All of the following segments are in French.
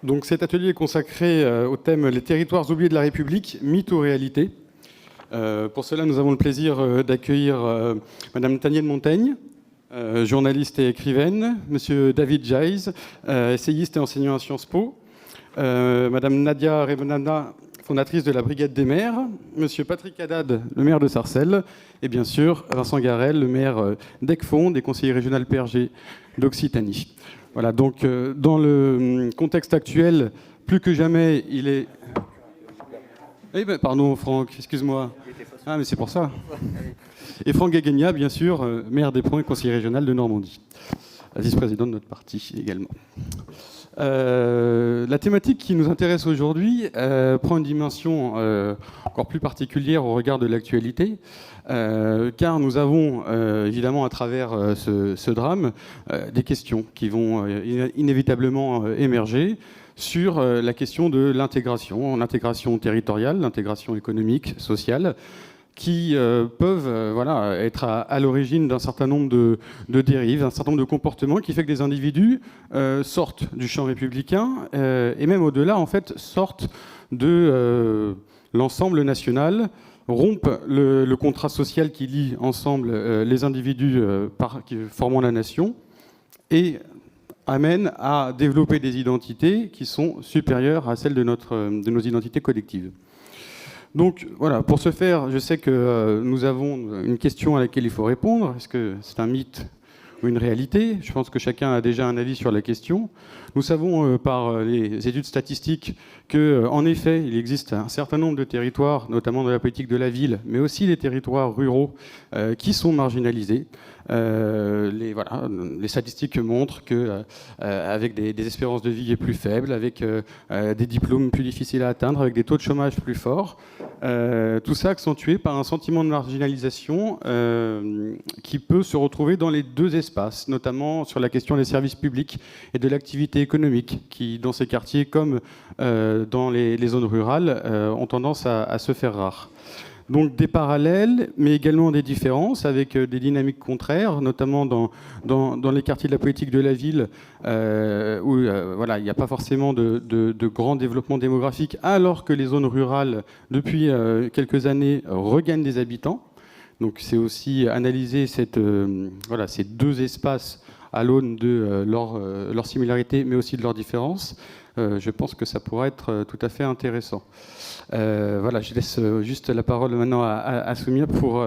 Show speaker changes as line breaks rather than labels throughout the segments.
Donc cet atelier est consacré au thème « Les territoires oubliés de la République, mythes ou réalité ». Pour cela, nous avons le plaisir d'accueillir Madame Tania de Montaigne, journaliste et écrivaine, Monsieur David Jayes, essayiste et enseignant à Sciences Po, Madame Nadia Revenana, fondatrice de la Brigade des maires, Monsieur Patrick Haddad, le maire de Sarcelles, et bien sûr Vincent Garel, le maire d'Ecfond, et conseiller régional PRG d'Occitanie. Voilà, donc dans le contexte actuel, plus que jamais, il est... Eh ben, pardon Franck, excuse-moi. Ah mais c'est pour ça. Et Franck Guéguegna, bien sûr, maire d'Éperon et conseiller régional de Normandie, vice-président de notre parti également. La thématique qui nous intéresse aujourd'hui prend une dimension encore plus particulière au regard de l'actualité, car nous avons évidemment à travers ce drame des questions qui vont inévitablement émerger sur la question de l'intégration territoriale, l'intégration économique, sociale, qui peuvent être à l'origine d'un certain nombre de dérives, d'un certain nombre de comportements qui fait que des individus sortent du champ républicain et même au-delà, en fait, sortent de l'ensemble national, rompent le contrat social qui lie ensemble les individus formant la nation et amènent à développer des identités qui sont supérieures à celles de nos identités collectives. Donc voilà, pour ce faire, je sais que nous avons une question à laquelle il faut répondre. Est-ce que c'est un mythe ou une réalité? Je pense que chacun a déjà un avis sur la question. Nous savons par les études statistiques qu'en effet, il existe un certain nombre de territoires, notamment dans la politique de la ville, mais aussi les territoires ruraux qui sont marginalisés. Les statistiques montrent qu'avec des espérances de vie plus faibles, avec des diplômes plus difficiles à atteindre, avec des taux de chômage plus forts, tout ça accentué par un sentiment de marginalisation qui peut se retrouver dans les deux espaces, notamment sur la question des services publics et de l'activité économique, qui dans ces quartiers comme dans les zones rurales ont tendance à se faire rares. Donc des parallèles, mais également des différences avec des dynamiques contraires, notamment dans les quartiers de la politique de la ville, où il n'y a pas forcément de grand développement démographique, alors que les zones rurales, depuis quelques années, regagnent des habitants. Donc c'est aussi analyser ces deux espaces à l'aune de leur similarité, mais aussi de leurs différences. Je pense que ça pourrait être tout à fait intéressant. Je laisse juste la parole maintenant à Soumia pour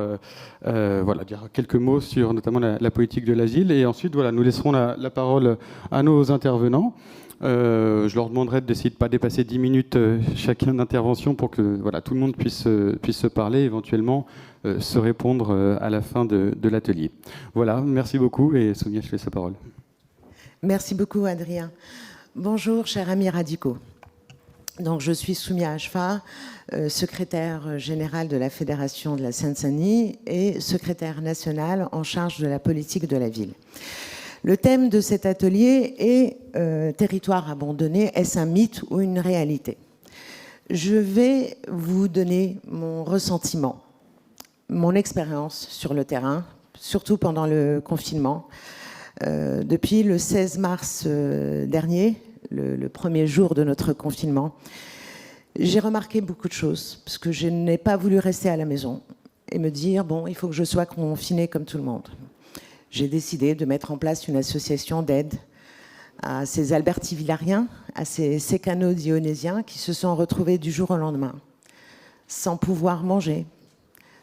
dire quelques mots sur notamment la politique de l'asile. Et ensuite, nous laisserons la parole à nos intervenants. Je leur demanderai d'essayer de ne pas dépasser 10 minutes chacun d'intervention pour que tout le monde puisse se parler, éventuellement se répondre à la fin de l'atelier. Voilà, merci beaucoup et Soumia, je te laisse la parole.
Merci beaucoup Adrien. Bonjour chers amis radicaux. Donc, je suis Soumia Ashfa, secrétaire générale de la Fédération de la Seine-Saint-Denis et secrétaire nationale en charge de la politique de la ville. Le thème de cet atelier est territoire abandonné, est-ce un mythe ou une réalité? Je vais vous donner mon ressentiment, mon expérience sur le terrain, surtout pendant le confinement. Depuis le 16 mars dernier, le premier jour de notre confinement, j'ai remarqué beaucoup de choses, parce que je n'ai pas voulu rester à la maison et me dire, bon, il faut que je sois confinée comme tout le monde. J'ai décidé de mettre en place une association d'aide à ces Albertivillariens, à ces Sécano-Dionysiens qui se sont retrouvés du jour au lendemain, sans pouvoir manger,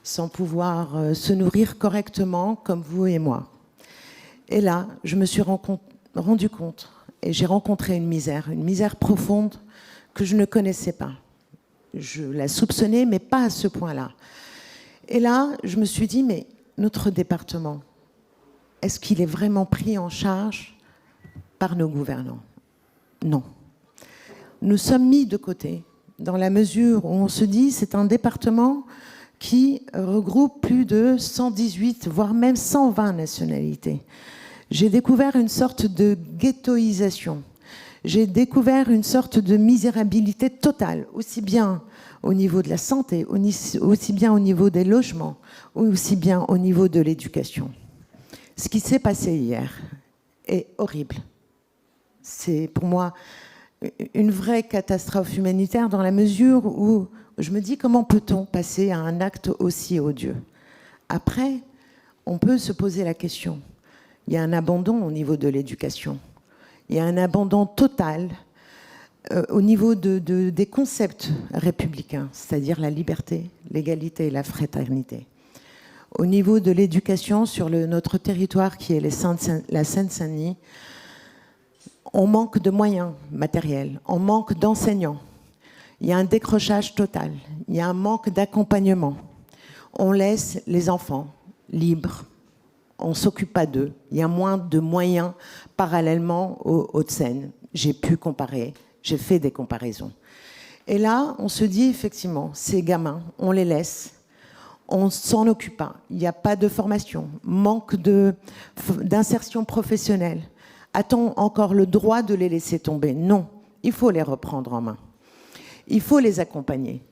sans pouvoir se nourrir correctement comme vous et moi. Et là, je me suis rendu compte et j'ai rencontré une misère profonde que je ne connaissais pas. Je la soupçonnais, mais pas à ce point-là. Et là, je me suis dit, mais notre département, est-ce qu'il est vraiment pris en charge par nos gouvernants? Non. Nous sommes mis de côté, dans la mesure où on se dit, c'est un département qui regroupe plus de 118, voire même 120 nationalités. J'ai découvert une sorte de ghettoisation. J'ai découvert une sorte de misérabilité totale, aussi bien au niveau de la santé, aussi bien au niveau des logements, aussi bien au niveau de l'éducation. Ce qui s'est passé hier est horrible. C'est pour moi une vraie catastrophe humanitaire dans la mesure où je me dis comment peut-on passer à un acte aussi odieux. Après, on peut se poser la question. Il y a un abandon au niveau de l'éducation. Il y a un abandon total au niveau des concepts républicains, c'est-à-dire la liberté, l'égalité et la fraternité. Au niveau de l'éducation sur notre territoire qui est la Seine-Saint-Denis, on manque de moyens matériels, on manque d'enseignants. Il y a un décrochage total, il y a un manque d'accompagnement. On laisse les enfants libres, on ne s'occupe pas d'eux. Il y a moins de moyens parallèlement aux Hauts-de-Seine. J'ai pu comparer, j'ai fait des comparaisons. Et là, on se dit effectivement, ces gamins, on les laisse, on ne s'en occupe pas. Il n'y a pas de formation, manque d'insertion professionnelle. A-t-on encore le droit de les laisser tomber? Non, il faut les reprendre en main. Il faut les accompagner.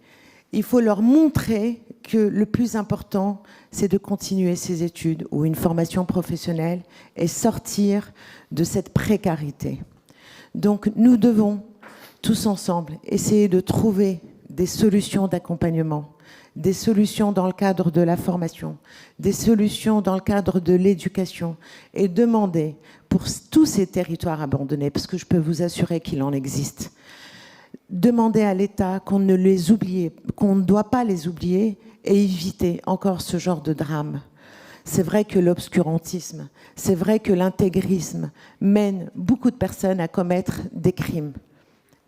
Il faut leur montrer que le plus important, c'est de continuer ses études ou une formation professionnelle et sortir de cette précarité. Donc nous devons tous ensemble essayer de trouver des solutions d'accompagnement, des solutions dans le cadre de la formation, des solutions dans le cadre de l'éducation et demander pour tous ces territoires abandonnés, parce que je peux vous assurer qu'il en existe, demander à l'État qu'on ne les oublie, qu'on ne doit pas les oublier et éviter encore ce genre de drame. C'est vrai que l'obscurantisme, c'est vrai que l'intégrisme mène beaucoup de personnes à commettre des crimes.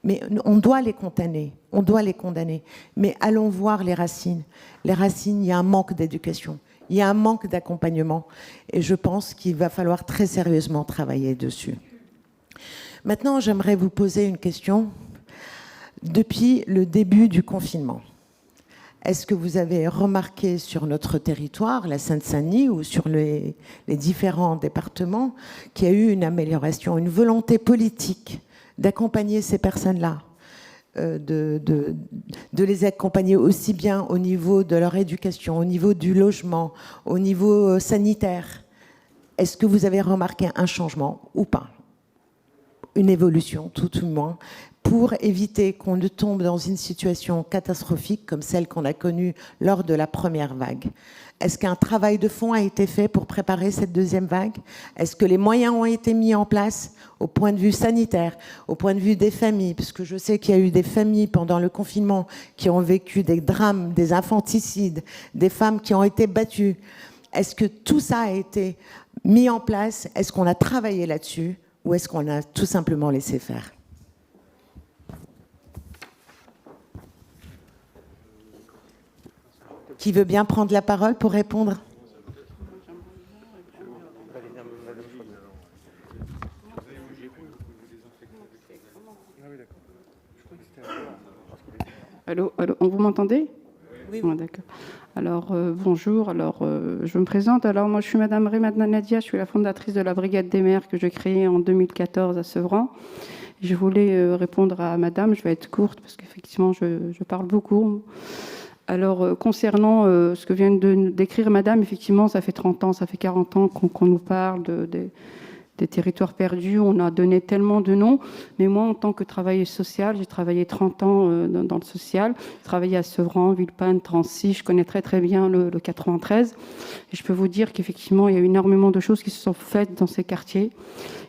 Mais on doit les condamner, on doit les condamner. Mais allons voir les racines. Les racines, il y a un manque d'éducation, il y a un manque d'accompagnement. Et je pense qu'il va falloir très sérieusement travailler dessus. Maintenant, j'aimerais vous poser une question. Depuis le début du confinement, est-ce que vous avez remarqué sur notre territoire, la Seine-Saint-Denis ou sur les différents départements, qu'il y a eu une amélioration, une volonté politique d'accompagner ces personnes-là, de les accompagner aussi bien au niveau de leur éducation, au niveau du logement, au niveau sanitaire? Est-ce que vous avez remarqué un changement ou pas? Une évolution, tout au moins, pour éviter qu'on ne tombe dans une situation catastrophique comme celle qu'on a connue lors de la première vague. Est-ce qu'un travail de fond a été fait pour préparer cette deuxième vague? Est-ce que les moyens ont été mis en place au point de vue sanitaire, au point de vue des familles? Parce que je sais qu'il y a eu des familles pendant le confinement qui ont vécu des drames, des infanticides, des femmes qui ont été battues. Est-ce que tout ça a été mis en place? Est-ce qu'on a travaillé là-dessus? Ou est-ce qu'on a tout simplement laissé faire? Qui veut bien prendre la parole pour répondre?
Allô, on vous m'entendez?
Oui.
Ah, d'accord. Alors, bonjour. Alors, je me présente. Alors, moi, je suis Madame Remadna Nadia. Je suis la fondatrice de la Brigade des mères que j'ai créée en 2014 à Sevran. Je voulais répondre à Madame. Je vais être courte parce qu'effectivement, je parle beaucoup. Alors, concernant ce que vient de décrire Madame, effectivement, ça fait 30 ans, ça fait 40 ans qu'on nous parle des territoires perdus. On a donné tellement de noms. Mais moi, en tant que travailleuse sociale, j'ai travaillé 30 ans dans le social. J'ai travaillé à Sevran, Villepinte, Drancy. Je connais très, très bien le 93. Et je peux vous dire qu'effectivement, il y a énormément de choses qui se sont faites dans ces quartiers.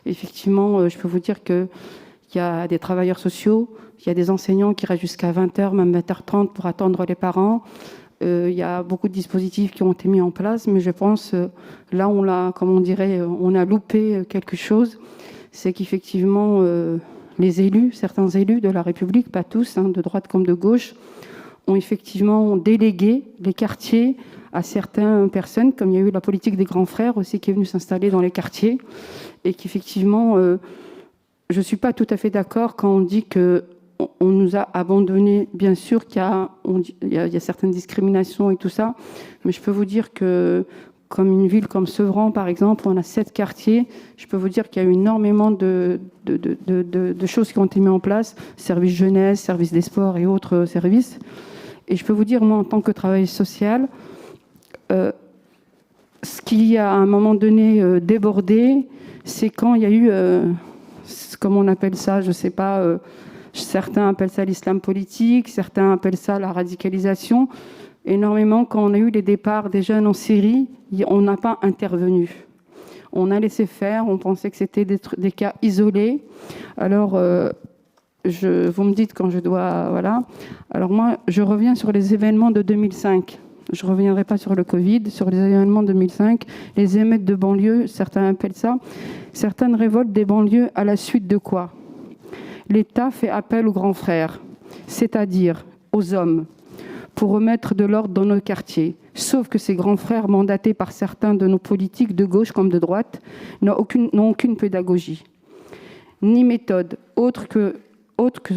Et effectivement, je peux vous dire qu'il y a des travailleurs sociaux, il y a des enseignants qui restent jusqu'à 20h, même 20h30 pour attendre les parents. Il y a beaucoup de dispositifs qui ont été mis en place, mais je pense, là, on a loupé quelque chose. C'est qu'effectivement, les élus, certains élus de la République, pas tous, de droite comme de gauche, ont effectivement délégué les quartiers à certaines personnes, comme il y a eu la politique des grands frères aussi qui est venue s'installer dans les quartiers, et qu'effectivement, je ne suis pas tout à fait d'accord quand on dit que on nous a abandonnés. Bien sûr qu'il y a certaines discriminations et tout ça, mais je peux vous dire que, comme une ville comme Sevran, par exemple, on a 7 quartiers, je peux vous dire qu'il y a eu énormément de choses qui ont été mises en place, services jeunesse, services des sports et autres services. Et je peux vous dire, moi, en tant que travailleuse sociale, ce qui a à un moment donné débordé, c'est quand il y a eu comme on appelle ça, je ne sais pas, certains appellent ça l'islam politique, certains appellent ça la radicalisation. Énormément, quand on a eu les départs des jeunes en Syrie, on n'a pas intervenu. On a laissé faire, on pensait que c'était des cas isolés. Alors, vous me dites quand je dois... Voilà. Alors moi, je reviens sur les événements de 2005. Je ne reviendrai pas sur le Covid, sur les événements de 2005. Les émeutes de banlieue, certains appellent ça. Certaines révoltes des banlieues à la suite de quoi? L'État fait appel aux grands frères, c'est-à-dire aux hommes, pour remettre de l'ordre dans nos quartiers. Sauf que ces grands frères, mandatés par certains de nos politiques de gauche comme de droite, n'ont aucune pédagogie, ni méthode, autre que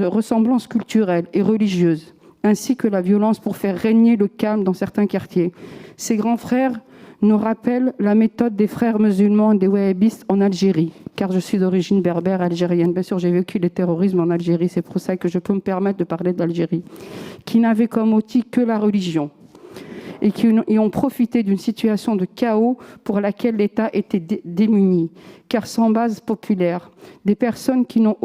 ressemblance culturelle et religieuse, ainsi que la violence pour faire régner le calme dans certains quartiers. Ces grands frères nous rappellent la méthode des frères musulmans et des wahhabistes en Algérie, car je suis d'origine berbère algérienne. Bien sûr, j'ai vécu le terrorisme en Algérie, c'est pour ça que je peux me permettre de parler d'Algérie, qui n'avaient comme outil que la religion et qui ont profité d'une situation de chaos pour laquelle l'État était démuni, car sans base populaire, des personnes qui n'ont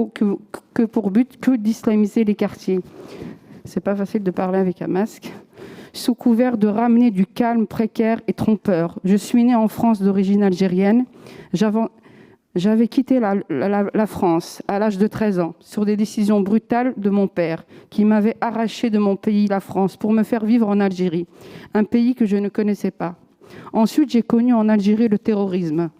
que pour but que d'islamiser les quartiers. C'est pas facile de parler avec un masque. Sous couvert de ramener du calme précaire et trompeur. Je suis née en France d'origine algérienne. J'avais quitté la France à l'âge de 13 ans sur des décisions brutales de mon père qui m'avait arraché de mon pays, la France, pour me faire vivre en Algérie, un pays que je ne connaissais pas. Ensuite, j'ai connu en Algérie le terrorisme.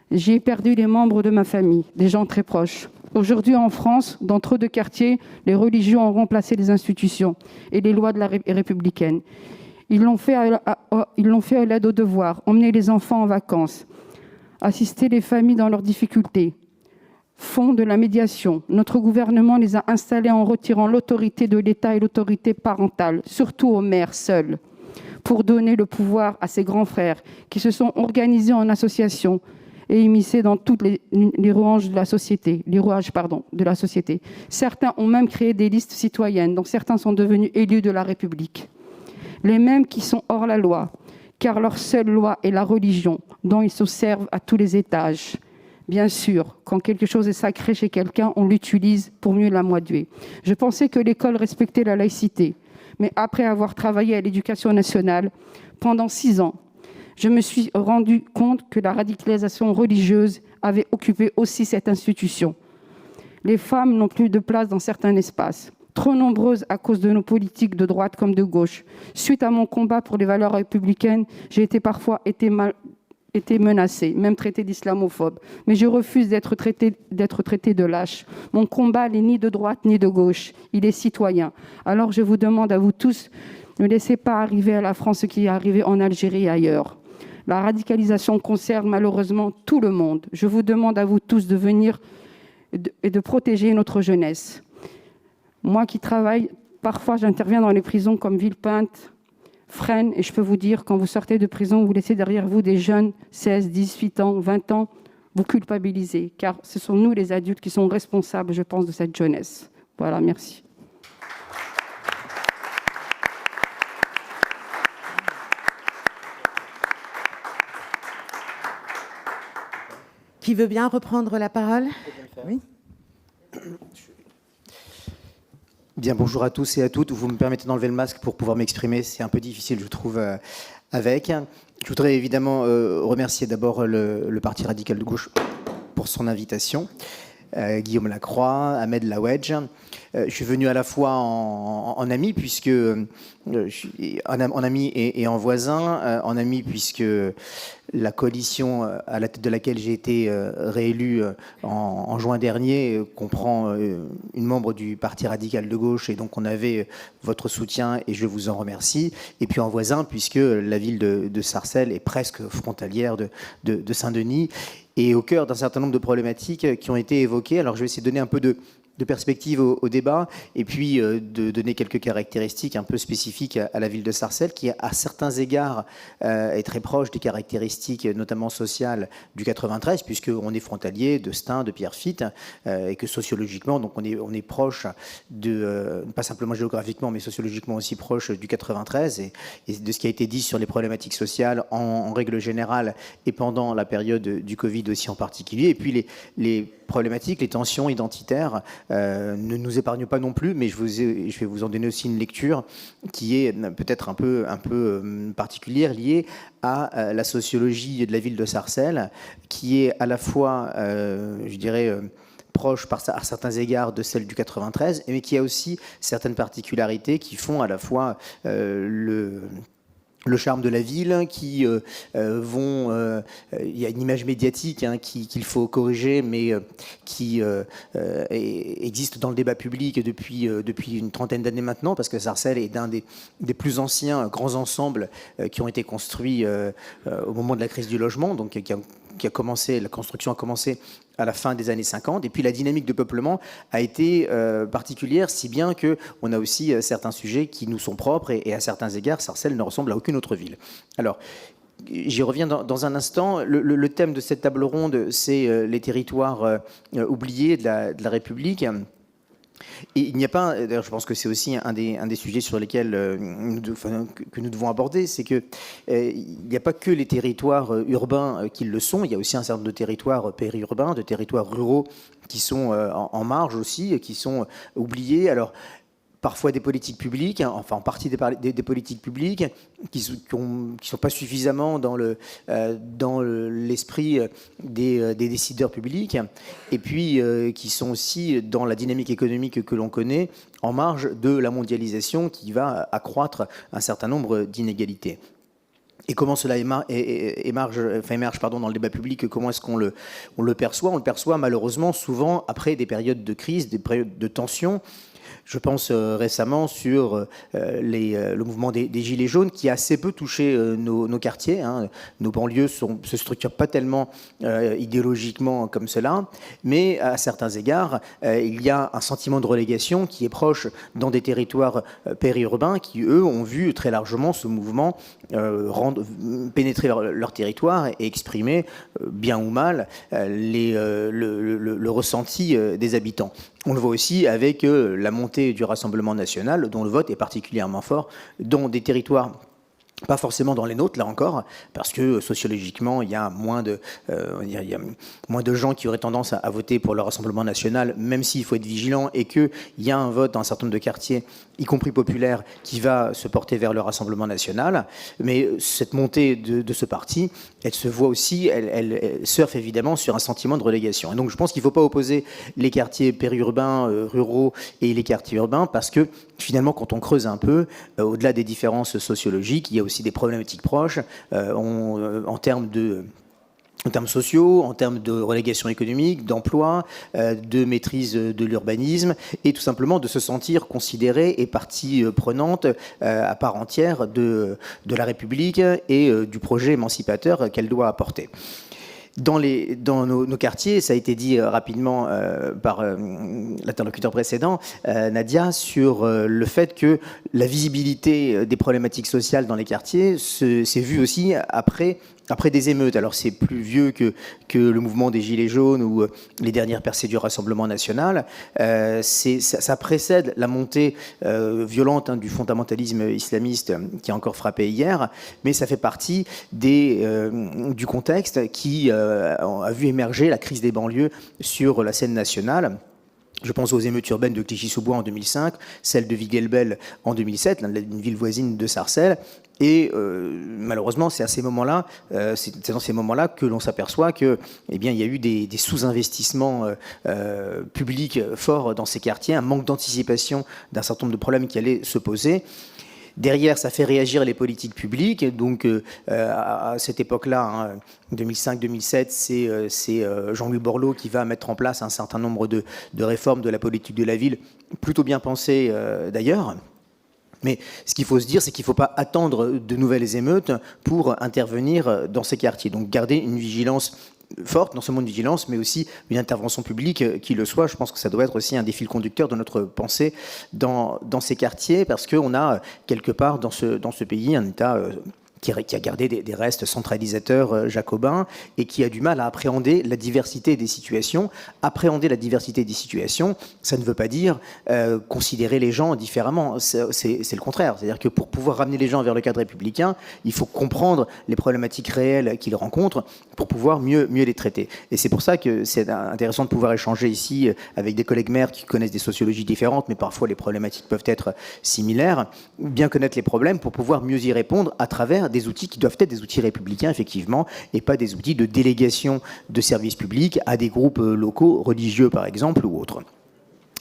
J'ai perdu les membres de ma famille, des gens très proches. Aujourd'hui, en France, dans trop de quartiers, les religions ont remplacé les institutions et les lois de la républicaine. Ils l'ont fait à l'aide aux devoirs, emmener les enfants en vacances, assister les familles dans leurs difficultés, font de la médiation. Notre gouvernement les a installés en retirant l'autorité de l'État et l'autorité parentale, surtout aux mères seules, pour donner le pouvoir à ces grands frères qui se sont organisés en association et immiscés dans toutes les rouages de la société. Certains ont même créé des listes citoyennes, dont certains sont devenus élus de la République. Les mêmes qui sont hors la loi, car leur seule loi est la religion, dont ils se servent à tous les étages. Bien sûr, quand quelque chose est sacré chez quelqu'un, on l'utilise pour mieux l'amadouer. Je pensais que l'école respectait la laïcité, mais après avoir travaillé à l'éducation nationale pendant 6 ans, je me suis rendu compte que la radicalisation religieuse avait occupé aussi cette institution. Les femmes n'ont plus de place dans certains espaces, trop nombreuses à cause de nos politiques de droite comme de gauche. Suite à mon combat pour les valeurs républicaines, j'ai parfois été menacée, même traitée d'islamophobe. Mais je refuse d'être traitée de lâche. Mon combat n'est ni de droite ni de gauche, il est citoyen. Alors je vous demande à vous tous, ne laissez pas arriver à la France ce qui est arrivé en Algérie et ailleurs. La radicalisation concerne malheureusement tout le monde. Je vous demande à vous tous de venir et de protéger notre jeunesse. Moi qui travaille, parfois j'interviens dans les prisons comme Villepinte, Fresnes, et je peux vous dire, quand vous sortez de prison, vous laissez derrière vous des jeunes, 16, 18 ans, 20 ans, vous culpabilisez, car ce sont nous les adultes qui sont responsables, je pense, de cette jeunesse. Voilà, merci.
Qui veut bien reprendre la parole? Oui.
Bien, bonjour à tous et à toutes. Vous me permettez d'enlever le masque pour pouvoir m'exprimer. C'est un peu difficile, je trouve, avec. Je voudrais évidemment remercier d'abord le Parti radical de gauche pour son invitation. Guillaume Lacroix, Ahmed Lawedge. Je suis venu à la fois en ami, puisque en ami et en voisin. En ami, puisque la coalition à la tête de laquelle j'ai été réélu en juin dernier comprend une membre du Parti radical de gauche, et donc on avait votre soutien et je vous en remercie. Et puis en voisin, puisque la ville de Sarcelles est presque frontalière de Saint-Denis et au cœur d'un certain nombre de problématiques qui ont été évoquées. Alors je vais essayer de donner un peu de perspective au débat, et puis de donner quelques caractéristiques un peu spécifiques à la ville de Sarcelles, qui à certains égards est très proche des caractéristiques notamment sociales du 93, puisqu'on est frontalier de Stein, de Pierrefitte, et que sociologiquement, donc on est proche pas simplement géographiquement, mais sociologiquement aussi proche du 93, et de ce qui a été dit sur les problématiques sociales en règle générale, et pendant la période du Covid aussi en particulier, et puis les problématiques, les tensions identitaires ne nous épargnent pas non plus, mais je vais vous en donner aussi une lecture qui est peut-être un peu particulière, liée à la sociologie de la ville de Sarcelles, qui est à la fois, je dirais, proche à certains égards de celle du 93, mais qui a aussi certaines particularités qui font à la fois le charme de la ville, qui il y a une image médiatique qu'il faut corriger, mais qui existe dans le débat public depuis une trentaine d'années maintenant, parce que Sarcelles est d'un des plus anciens grands ensembles qui ont été construits au moment de la crise du logement, donc la construction a commencé à la fin des années 50, et puis la dynamique de peuplement a été particulière, si bien qu'on a aussi certains sujets qui nous sont propres, et à certains égards, Sarcelles ne ressemble à aucune autre ville. Alors, j'y reviens dans un instant. Le thème de cette table ronde, c'est les territoires oubliés de la République. Et il n'y a pas, d'ailleurs je pense que c'est aussi un des sujets sur lesquels que nous devons aborder, c'est qu'il n'y a pas que les territoires urbains qui le sont, il y a aussi un certain nombre de territoires périurbains, de territoires ruraux qui sont en marge aussi, qui sont oubliés. Alors, parfois des politiques publiques, enfin en partie des politiques publiques qui sont pas suffisamment dans l'esprit des décideurs publics, et puis qui sont aussi dans la dynamique économique que l'on connaît, en marge de la mondialisation qui va accroître un certain nombre d'inégalités. Et comment cela émerge dans le débat public, comment est-ce qu'on le perçoit? On le perçoit malheureusement souvent après des périodes de crise, des périodes de tension. Je pense récemment sur le mouvement des Gilets jaunes qui a assez peu touché nos quartiers. Nos banlieues se structurent pas tellement idéologiquement comme cela, mais à certains égards, il y a un sentiment de relégation qui est proche dans des territoires périurbains qui, eux, ont vu très largement ce mouvement pénétrer leur territoire et exprimer, bien ou mal, le ressenti des habitants. On le voit aussi avec la montée du Rassemblement national, dont le vote est particulièrement fort dans des territoires, pas forcément dans les nôtres, là encore, parce que sociologiquement, il y a moins de gens qui auraient tendance à voter pour le Rassemblement national, même s'il faut être vigilant, et qu'il y a un vote dans un certain nombre de quartiers, y compris populaire, qui va se porter vers le Rassemblement national. Mais cette montée de ce parti, elle se voit aussi, elle surfe évidemment sur un sentiment de relégation. Et donc je pense qu'il ne faut pas opposer les quartiers périurbains, ruraux et les quartiers urbains, parce que finalement, quand on creuse un peu, au-delà des différences sociologiques, il y a aussi des problématiques proches en termes sociaux, en termes de relégation économique, d'emploi, de maîtrise de l'urbanisme, et tout simplement de se sentir considéré et partie prenante à part entière de la République et du projet émancipateur qu'elle doit apporter. Dans nos quartiers, ça a été dit rapidement par l'interlocuteur précédent, Nadia, sur le fait que la visibilité des problématiques sociales dans les quartiers s'est vue aussi après des émeutes. Alors c'est plus vieux que le mouvement des Gilets jaunes ou les dernières percées du Rassemblement national. Ça précède la montée violente du fondamentalisme islamiste qui a encore frappé hier, mais ça fait partie du contexte qui a vu émerger la crise des banlieues sur la scène nationale. Je pense aux émeutes urbaines de Clichy-sous-Bois en 2005, celle de Viguelbel en 2007, une ville voisine de Sarcelles. Et malheureusement, c'est dans ces moments-là que l'on s'aperçoit que, il y a eu des sous-investissements publics forts dans ces quartiers, un manque d'anticipation d'un certain nombre de problèmes qui allaient se poser. Derrière, ça fait réagir les politiques publiques. Donc, à cette époque-là, 2005-2007, c'est Jean-Louis Borloo qui va mettre en place un certain nombre de réformes de la politique de la ville, plutôt bien pensées d'ailleurs. Mais ce qu'il faut se dire, c'est qu'il ne faut pas attendre de nouvelles émeutes pour intervenir dans ces quartiers. Donc garder une vigilance forte, non seulement une vigilance, mais aussi une intervention publique qui le soit. Je pense que ça doit être aussi un des fils conducteurs de notre pensée dans ces quartiers, parce qu'on a quelque part dans ce pays un État qui a gardé des restes centralisateurs jacobins et qui a du mal à appréhender la diversité des situations. Appréhender la diversité des situations, ça ne veut pas dire considérer les gens différemment. C'est le contraire. C'est-à-dire que pour pouvoir ramener les gens vers le cadre républicain, il faut comprendre les problématiques réelles qu'ils rencontrent pour pouvoir mieux les traiter. Et c'est pour ça que c'est intéressant de pouvoir échanger ici avec des collègues maires qui connaissent des sociologies différentes, mais parfois les problématiques peuvent être similaires. Bien connaître les problèmes pour pouvoir mieux y répondre à travers des outils qui doivent être des outils républicains, effectivement, et pas des outils de délégation de services publics à des groupes locaux, religieux par exemple, ou autres.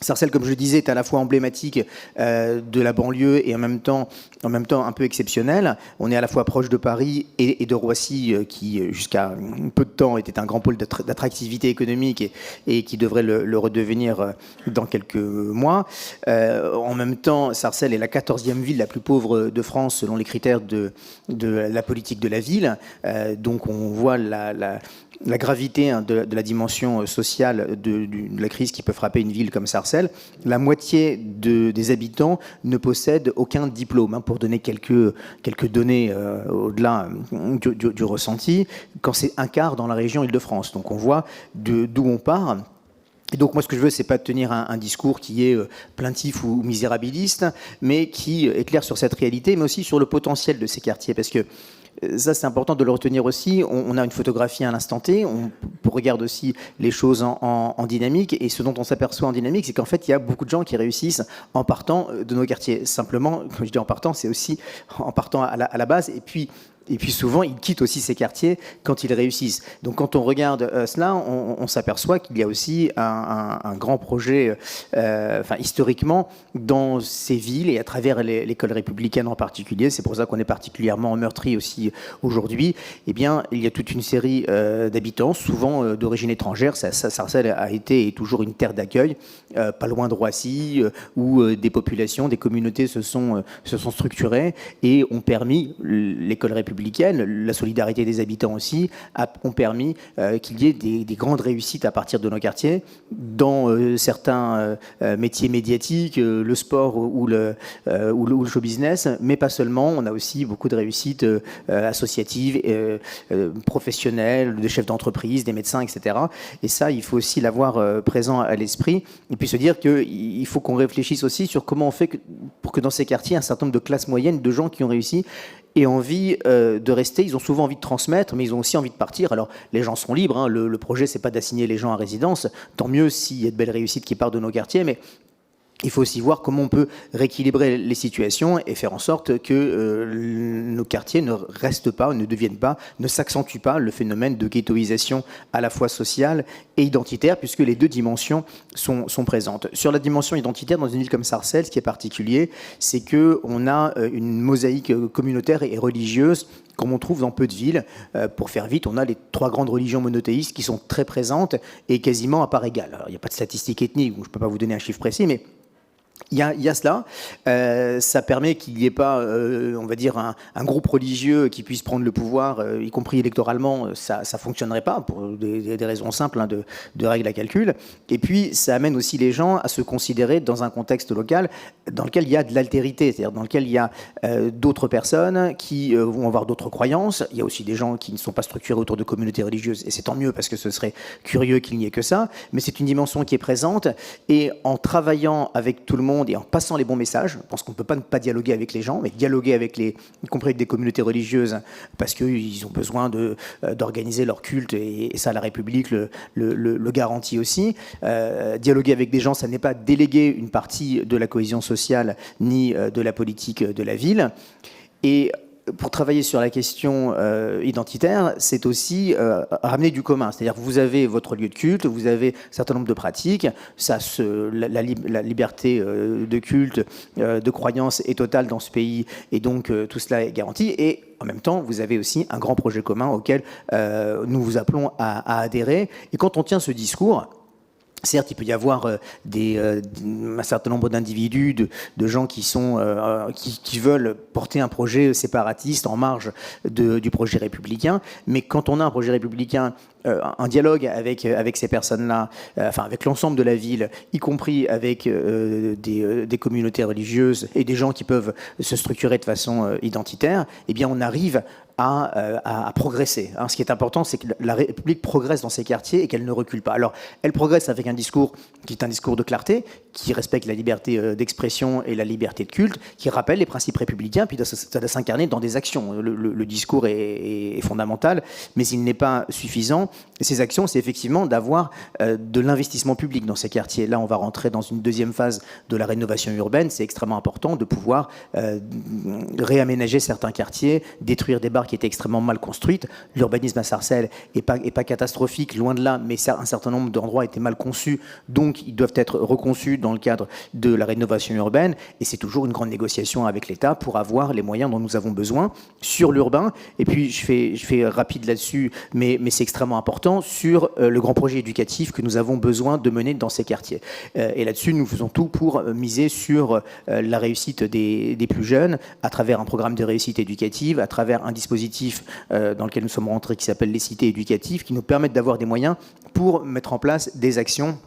Sarcelles, comme je le disais, est à la fois emblématique de la banlieue et en même temps un peu exceptionnel. On est à la fois proche de Paris et de Roissy, qui jusqu'à peu de temps était un grand pôle d'attractivité économique et qui devrait le redevenir dans quelques mois. En même temps, Sarcelles est la 14e ville la plus pauvre de France selon les critères de la politique de la ville. Donc on voit la gravité de la dimension sociale de la crise qui peut frapper une ville comme Sarcelles. La moitié des habitants ne possèdent aucun diplôme, pour donner quelques données au-delà du ressenti, quand c'est un quart dans la région Île-de-France. Donc on voit d'où on part. Et donc moi ce que je veux, c'est pas tenir un discours qui est plaintif ou misérabiliste, mais qui éclaire sur cette réalité, mais aussi sur le potentiel de ces quartiers, parce que ça, c'est important de le retenir aussi. On a une photographie à l'instant T, on regarde aussi les choses en dynamique, et ce dont on s'aperçoit en dynamique, c'est qu'en fait, il y a beaucoup de gens qui réussissent en partant de nos quartiers. Simplement, quand je dis en partant, c'est aussi en partant à la base, et puis souvent, ils quittent aussi ces quartiers quand ils réussissent. Donc quand on regarde cela, on s'aperçoit qu'il y a aussi un grand projet, historiquement, dans ces villes et à travers l'école républicaine en particulier. C'est pour ça qu'on est particulièrement meurtri aussi aujourd'hui. Eh bien, il y a toute une série d'habitants, souvent d'origine étrangère. Sarcelles a été et est toujours une terre d'accueil, pas loin de Roissy, où des populations, des communautés se sont structurées et ont permis l'école républicaine, la solidarité des habitants aussi, ont permis qu'il y ait des grandes réussites à partir de nos quartiers, dans certains métiers médiatiques, le sport ou le show business, mais pas seulement. On a aussi beaucoup de réussites associatives, professionnelles, des chefs d'entreprise, des médecins, etc. Et ça, il faut aussi l'avoir présent à l'esprit, et puis se dire qu'il faut qu'on réfléchisse aussi sur comment on fait pour que dans ces quartiers, un certain nombre de classes moyennes, de gens qui ont réussi, et envie de rester. Ils ont souvent envie de transmettre, mais ils ont aussi envie de partir. Alors, les gens sont libres. Le projet, c'est pas d'assigner les gens à résidence. Tant mieux s'il y a de belles réussites qui partent de nos quartiers, mais il faut aussi voir comment on peut rééquilibrer les situations et faire en sorte que nos quartiers ne restent pas, ne deviennent pas, ne s'accentuent pas le phénomène de ghettoisation à la fois sociale et identitaire, puisque les deux dimensions sont présentes. Sur la dimension identitaire, dans une ville comme Sarcelles, ce qui est particulier, c'est qu'on a une mosaïque communautaire et religieuse comme on trouve dans peu de villes. Pour faire vite, on a les 3 grandes religions monothéistes qui sont très présentes et quasiment à part égale. Alors, il n'y a pas de statistiques ethniques, donc je ne peux pas vous donner un chiffre précis, mais il y a cela. Ça permet qu'il n'y ait pas, on va dire, un groupe religieux qui puisse prendre le pouvoir, y compris électoralement. Ça ne fonctionnerait pas pour des raisons simples, de règles à calcul. Et puis, ça amène aussi les gens à se considérer dans un contexte local dans lequel il y a de l'altérité, c'est-à-dire dans lequel il y a d'autres personnes qui vont avoir d'autres croyances. Il y a aussi des gens qui ne sont pas structurés autour de communautés religieuses, et c'est tant mieux parce que ce serait curieux qu'il n'y ait que ça. Mais c'est une dimension qui est présente, et en travaillant avec tout le monde et en passant les bons messages, je pense qu'on ne peut pas ne pas dialoguer avec les gens, mais dialoguer avec y compris avec des communautés religieuses, parce qu'ils ont besoin d'organiser leur culte, et ça, la République le garantit aussi. Dialoguer avec des gens, ça n'est pas déléguer une partie de la cohésion sociale, ni de la politique de la ville. Et pour travailler sur la question identitaire, c'est aussi ramener du commun. C'est-à-dire que vous avez votre lieu de culte, vous avez un certain nombre de pratiques, la liberté de culte, de croyance est totale dans ce pays, et donc tout cela est garanti. Et en même temps, vous avez aussi un grand projet commun auquel nous vous appelons à adhérer. Et quand on tient ce discours, certes, il peut y avoir un certain nombre d'individus, de gens qui veulent porter un projet séparatiste en marge du projet républicain, mais quand on a un projet républicain un dialogue avec ces personnes-là, enfin avec l'ensemble de la ville, y compris avec des communautés religieuses et des gens qui peuvent se structurer de façon identitaire, eh bien on arrive à progresser. Ce qui est important, c'est que la République progresse dans ses quartiers et qu'elle ne recule pas. Alors, elle progresse avec un discours qui est un discours de clarté, qui respecte la liberté d'expression et la liberté de culte, qui rappelle les principes républicains, puis ça doit s'incarner dans des actions. Le discours est fondamental, mais il n'est pas suffisant. Et ces actions, c'est effectivement d'avoir de l'investissement public dans ces quartiers. Là, on va rentrer dans une deuxième phase de la rénovation urbaine. C'est extrêmement important de pouvoir réaménager certains quartiers, détruire des barres qui étaient extrêmement mal construites. L'urbanisme à Sarcelles n'est pas catastrophique, loin de là, mais un certain nombre d'endroits étaient mal conçus, donc ils doivent être reconçus dans le cadre de la rénovation urbaine, et c'est toujours une grande négociation avec l'État pour avoir les moyens dont nous avons besoin sur l'urbain. Et puis je fais rapide là-dessus, mais c'est extrêmement important, sur le grand projet éducatif que nous avons besoin de mener dans ces quartiers. Et là-dessus, nous faisons tout pour miser sur la réussite des plus jeunes, à travers un programme de réussite éducative, à travers un dispositif dans lequel nous sommes rentrés qui s'appelle les cités éducatives, qui nous permettent d'avoir des moyens pour mettre en place des actions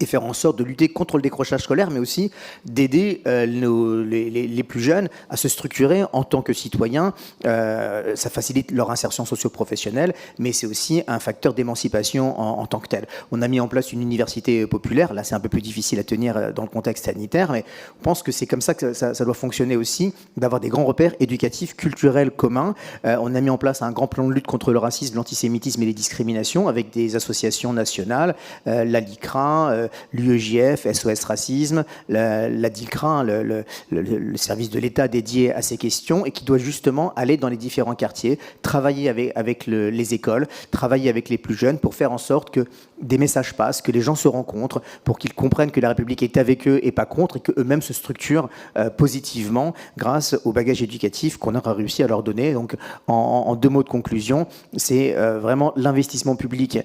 et faire en sorte de lutter contre le décrochage scolaire, mais aussi d'aider les plus jeunes à se structurer en tant que citoyens. Ça facilite leur insertion socio-professionnelle, mais c'est aussi un facteur d'émancipation en tant que tel. On a mis en place une université populaire. Là, c'est un peu plus difficile à tenir dans le contexte sanitaire, mais on pense que c'est comme ça que ça doit fonctionner aussi, d'avoir des grands repères éducatifs, culturels communs. On a mis en place un grand plan de lutte contre le racisme, l'antisémitisme et les discriminations avec des associations nationales, la LICRA, l'UEJF, SOS Racisme, la DILCRA, le service de l'État dédié à ces questions, et qui doit justement aller dans les différents quartiers, travailler avec les écoles, travailler avec les plus jeunes pour faire en sorte que des messages passent, que les gens se rencontrent, pour qu'ils comprennent que la République est avec eux et pas contre, et qu'eux-mêmes se structurent positivement grâce au bagage éducatif qu'on aura réussi à leur donner. Donc, en 2 mots de conclusion, c'est vraiment l'investissement public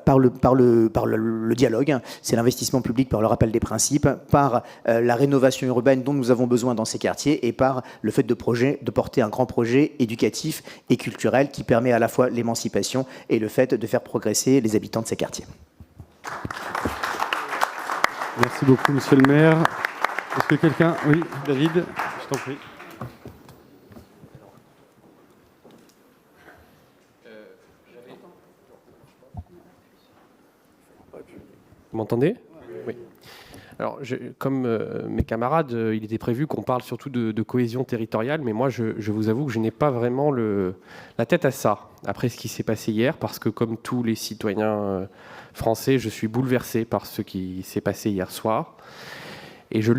par le dialogue, c'est l'investissement public par le rappel des principes, par la rénovation urbaine dont nous avons besoin dans ces quartiers, et par le fait de porter un grand projet éducatif et culturel qui permet à la fois l'émancipation et le fait de faire progresser les habitants de ces quartiers.
Merci beaucoup, monsieur le maire. Est-ce que quelqu'un... Oui, David, je t'en prie.
Vous m'entendez ? Oui. Alors, comme mes camarades, il était prévu qu'on parle surtout de cohésion territoriale, mais moi, je vous avoue que je n'ai pas vraiment la tête à ça, après ce qui s'est passé hier, parce que comme tous les citoyens français, je suis bouleversé par ce qui s'est passé hier soir. Et je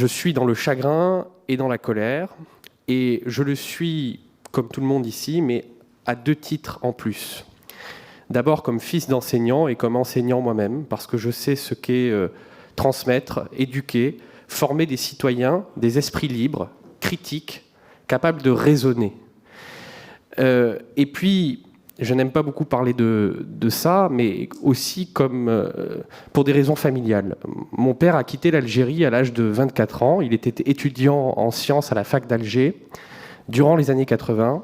suis dans le chagrin et dans la colère, et je le suis, comme tout le monde ici, mais à 2 titres en plus. D'abord comme fils d'enseignant et comme enseignant moi-même, parce que je sais ce qu'est transmettre, éduquer, former des citoyens, des esprits libres, critiques, capables de raisonner. Et puis, je n'aime pas beaucoup parler de ça, mais aussi comme pour des raisons familiales. Mon père a quitté l'Algérie à l'âge de 24 ans. Il était étudiant en sciences à la fac d'Alger durant les années 80.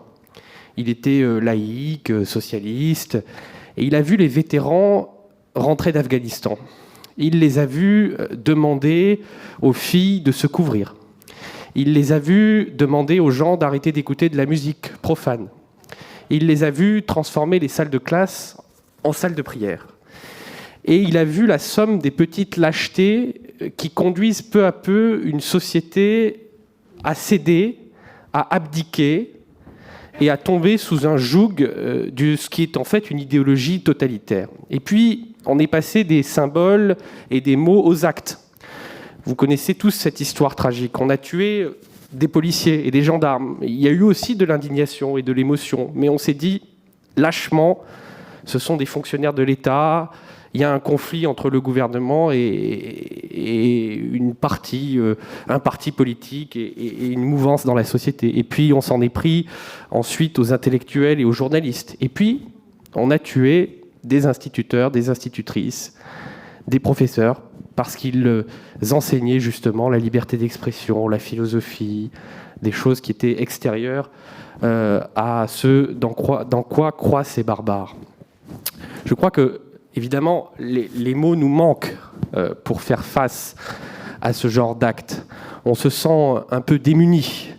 Il était laïque, socialiste, et il a vu les vétérans rentrer d'Afghanistan. Il les a vus demander aux filles de se couvrir. Il les a vus demander aux gens d'arrêter d'écouter de la musique profane. Il les a vus transformer les salles de classe en salles de prière. Et il a vu la somme des petites lâchetés qui conduisent peu à peu une société à céder, à abdiquer, et à tomber sous un joug de ce qui est en fait une idéologie totalitaire. Et puis, on est passé des symboles et des mots aux actes. Vous connaissez tous cette histoire tragique. On a tué des policiers et des gendarmes. Il y a eu aussi de l'indignation et de l'émotion. Mais on s'est dit, lâchement, ce sont des fonctionnaires de l'État, il y a un conflit entre le gouvernement et un parti politique et une mouvance dans la société. Et puis on s'en est pris ensuite aux intellectuels et aux journalistes. Et puis on a tué des instituteurs, des institutrices, des professeurs, parce qu'ils enseignaient justement la liberté d'expression, la philosophie, des choses qui étaient extérieures à ce dans quoi croient ces barbares. Je crois que, évidemment, les mots nous manquent pour faire face à ce genre d'actes. On se sent un peu démunis.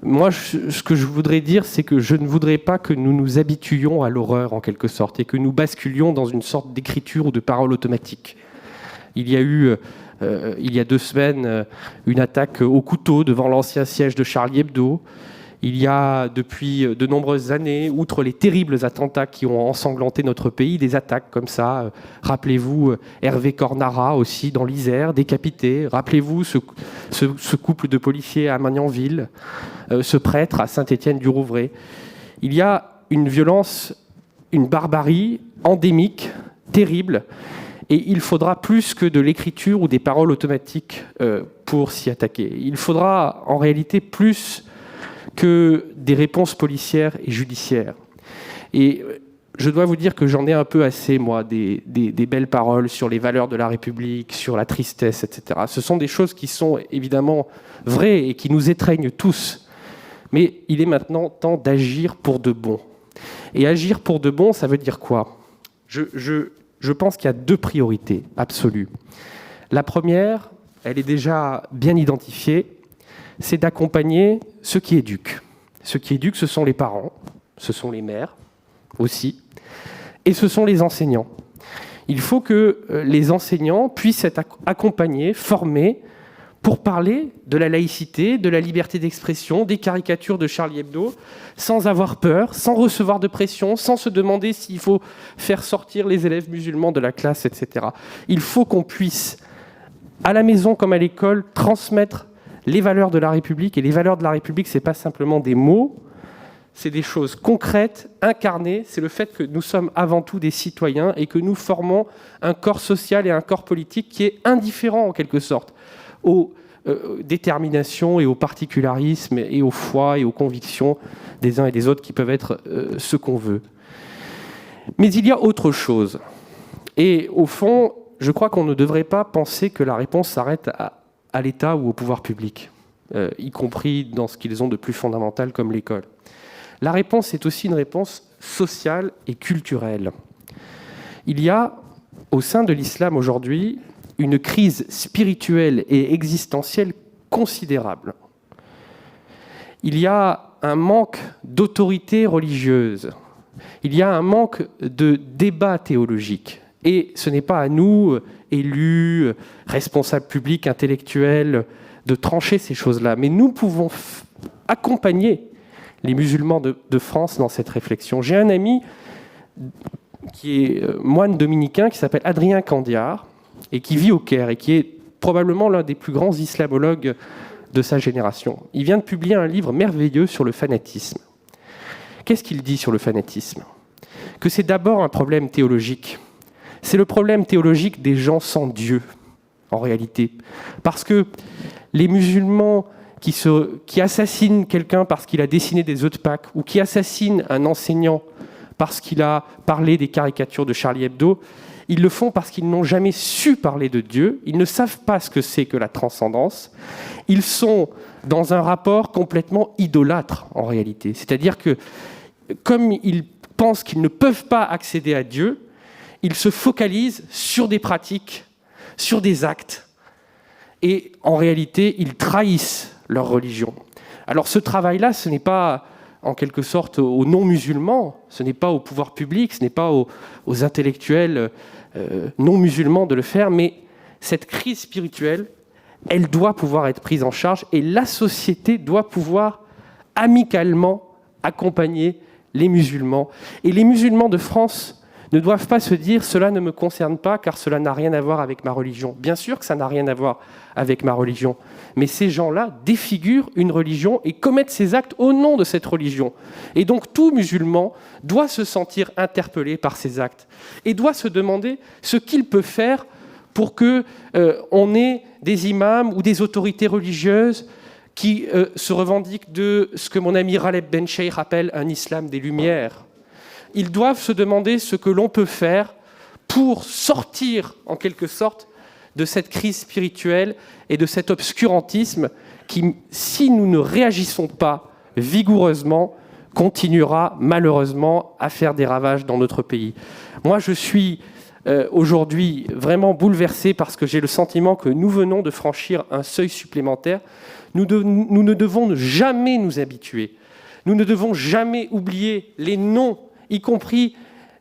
Moi, ce que je voudrais dire, c'est que je ne voudrais pas que nous nous habituions à l'horreur, en quelque sorte, et que nous basculions dans une sorte d'écriture ou de parole automatique. Il y a eu, il y a 2 semaines, une attaque au couteau devant l'ancien siège de Charlie Hebdo. Il y a, depuis de nombreuses années, outre les terribles attentats qui ont ensanglanté notre pays, des attaques comme ça. Rappelez-vous Hervé Cornara aussi dans l'Isère, décapité. Rappelez-vous ce couple de policiers à Magnanville, ce prêtre à Saint-Étienne-du-Rouvray. Il y a une violence, une barbarie endémique, terrible, et il faudra plus que de l'écriture ou des paroles automatiques pour s'y attaquer. Il faudra en réalité plus que des réponses policières et judiciaires. Et je dois vous dire que j'en ai un peu assez, moi, des belles paroles sur les valeurs de la République, sur la tristesse, etc. Ce sont des choses qui sont évidemment vraies et qui nous étreignent tous. Mais il est maintenant temps d'agir pour de bon. Et agir pour de bon, ça veut dire quoi ? Je pense qu'il y a 2 priorités absolues. La première, elle est déjà bien identifiée, c'est d'accompagner ceux qui éduquent. Ceux qui éduquent, ce sont les parents, ce sont les mères aussi, et ce sont les enseignants. Il faut que les enseignants puissent être accompagnés, formés, pour parler de la laïcité, de la liberté d'expression, des caricatures de Charlie Hebdo, sans avoir peur, sans recevoir de pression, sans se demander s'il faut faire sortir les élèves musulmans de la classe, etc. Il faut qu'on puisse, à la maison comme à l'école, transmettre les valeurs de la République. Et les valeurs de la République, ce n'est pas simplement des mots, c'est des choses concrètes, incarnées. C'est le fait que nous sommes avant tout des citoyens et que nous formons un corps social et un corps politique qui est indifférent, en quelque sorte, aux déterminations et aux particularismes et aux foi et aux convictions des uns et des autres qui peuvent être ce qu'on veut. Mais il y a autre chose. Et au fond, je crois qu'on ne devrait pas penser que la réponse s'arrête à l'État ou au pouvoir public, y compris dans ce qu'ils ont de plus fondamental comme l'école. La réponse est aussi une réponse sociale et culturelle. Il y a, au sein de l'islam aujourd'hui, une crise spirituelle et existentielle considérable. Il y a un manque d'autorité religieuse. Il y a un manque de débat théologique. Et ce n'est pas à nous, élus, responsables publics, intellectuels, de trancher ces choses-là. Mais nous pouvons accompagner les musulmans de France dans cette réflexion. J'ai un ami qui est moine dominicain qui s'appelle Adrien Candiar et qui vit au Caire et qui est probablement l'un des plus grands islamologues de sa génération. Il vient de publier un livre merveilleux sur le fanatisme. Qu'est-ce qu'il dit sur le fanatisme ? Que c'est d'abord un problème théologique. C'est le problème théologique des gens sans Dieu, en réalité. Parce que les musulmans qui assassinent quelqu'un parce qu'il a dessiné des œufs de Pâques ou qui assassinent un enseignant parce qu'il a parlé des caricatures de Charlie Hebdo, ils le font parce qu'ils n'ont jamais su parler de Dieu, ils ne savent pas ce que c'est que la transcendance, ils sont dans un rapport complètement idolâtre, en réalité. C'est-à-dire que, comme ils pensent qu'ils ne peuvent pas accéder à Dieu, ils se focalisent sur des pratiques, sur des actes, et en réalité, ils trahissent leur religion. Alors ce travail-là, ce n'est pas en quelque sorte aux non-musulmans, ce n'est pas au pouvoir public, ce n'est pas aux intellectuels non-musulmans de le faire, mais cette crise spirituelle, elle doit pouvoir être prise en charge et la société doit pouvoir amicalement accompagner les musulmans. Et les musulmans de France ne doivent pas se dire « cela ne me concerne pas car cela n'a rien à voir avec ma religion ». Bien sûr que ça n'a rien à voir avec ma religion, mais ces gens-là défigurent une religion et commettent ces actes au nom de cette religion. Et donc tout musulman doit se sentir interpellé par ces actes et doit se demander ce qu'il peut faire pour qu'on ait des imams ou des autorités religieuses qui se revendiquent de ce que mon ami Raleb Ben Cheikh appelle un islam des Lumières. Ils doivent se demander ce que l'on peut faire pour sortir, en quelque sorte, de cette crise spirituelle et de cet obscurantisme qui, si nous ne réagissons pas vigoureusement, continuera malheureusement à faire des ravages dans notre pays. Moi, je suis aujourd'hui vraiment bouleversé parce que j'ai le sentiment que nous venons de franchir un seuil supplémentaire. Nous ne devons jamais nous habituer. Nous ne devons jamais oublier les noms, y compris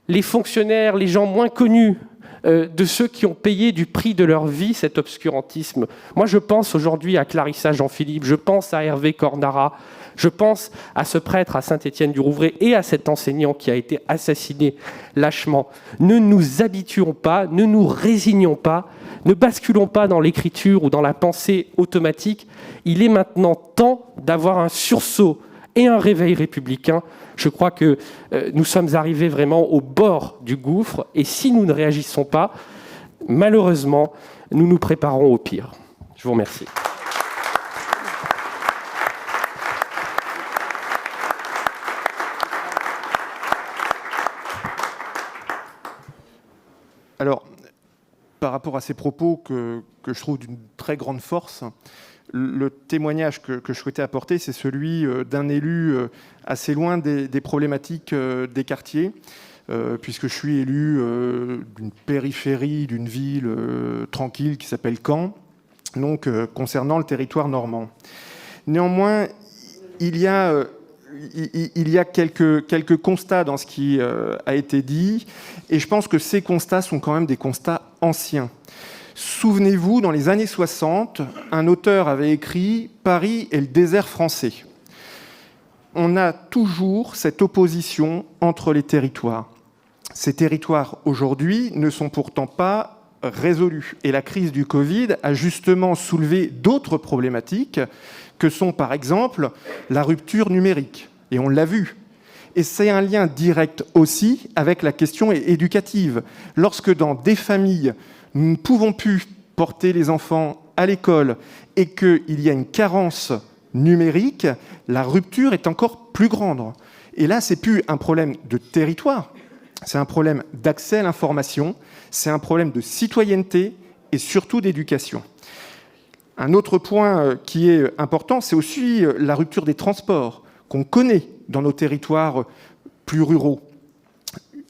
les fonctionnaires, les gens moins connus, de ceux qui ont payé du prix de leur vie cet obscurantisme. Moi, je pense aujourd'hui à Clarissa Jean-Philippe, je pense à Hervé Cornara, je pense à ce prêtre à Saint-Étienne-du-Rouvray et à cet enseignant qui a été assassiné lâchement. Ne nous habituons pas, ne nous résignons pas, ne basculons pas dans l'écriture ou dans la pensée automatique. Il est maintenant temps d'avoir un sursaut et un réveil républicain. Je crois que nous sommes arrivés vraiment au bord du gouffre et si nous ne réagissons pas, malheureusement, nous nous préparons au pire. Je vous remercie.
Alors, par rapport à ces propos que je trouve d'une très grande force, le témoignage que je souhaitais apporter, c'est celui d'un élu assez loin des problématiques des quartiers, puisque je suis élu d'une périphérie, d'une ville tranquille qui s'appelle Caen, donc concernant le territoire normand. Néanmoins, il y a quelques constats dans ce qui a été dit, et je pense que ces constats sont quand même des constats anciens. Souvenez-vous, dans les années 60, un auteur avait écrit « Paris est le désert français ». On a toujours cette opposition entre les territoires. Ces territoires, aujourd'hui, ne sont pourtant pas résolus. Et la crise du Covid a justement soulevé d'autres problématiques que sont, par exemple, la rupture numérique. Et on l'a vu. Et c'est un lien direct aussi avec la question éducative. Lorsque dans des familles, nous ne pouvons plus porter les enfants à l'école et qu'il y a une carence numérique, la rupture est encore plus grande. Et là, ce n'est plus un problème de territoire, c'est un problème d'accès à l'information, c'est un problème de citoyenneté et surtout d'éducation. Un autre point qui est important, c'est aussi la rupture des transports qu'on connaît dans nos territoires plus ruraux.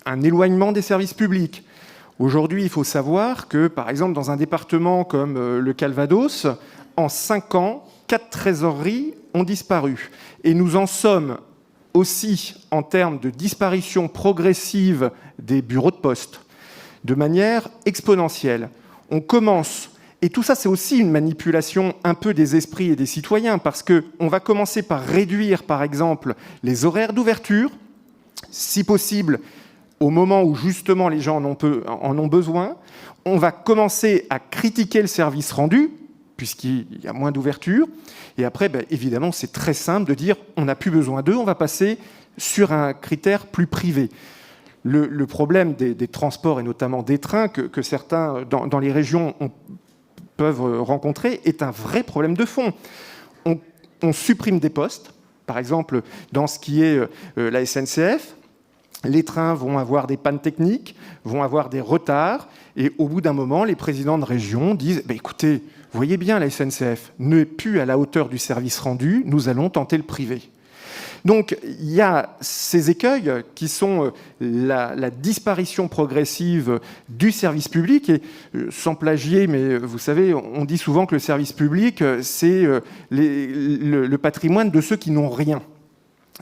Un éloignement des services publics. Aujourd'hui, il faut savoir que, par exemple, dans un département comme le Calvados, en 5 ans, 4 trésoreries ont disparu. Et nous en sommes aussi en termes de disparition progressive des bureaux de poste, de manière exponentielle. On commence, et tout ça c'est aussi une manipulation un peu des esprits et des citoyens, parce qu'on va commencer par réduire, par exemple, les horaires d'ouverture, si possible, au moment où justement les gens en ont besoin. On va commencer à critiquer le service rendu, puisqu'il y a moins d'ouverture. Et après, évidemment, c'est très simple de dire on n'a plus besoin d'eux, on va passer sur un critère plus privé. Le problème des transports, et notamment des trains, que certains dans les régions peuvent rencontrer, est un vrai problème de fond. On supprime des postes, par exemple, dans ce qui est la SNCF. Les trains vont avoir des pannes techniques, vont avoir des retards, et au bout d'un moment, les présidents de région disent écoutez, vous voyez bien, la SNCF n'est plus à la hauteur du service rendu, nous allons tenter le privé. Donc, il y a ces écueils qui sont la disparition progressive du service public, et sans plagier, mais vous savez, on dit souvent que le service public, c'est le patrimoine de ceux qui n'ont rien.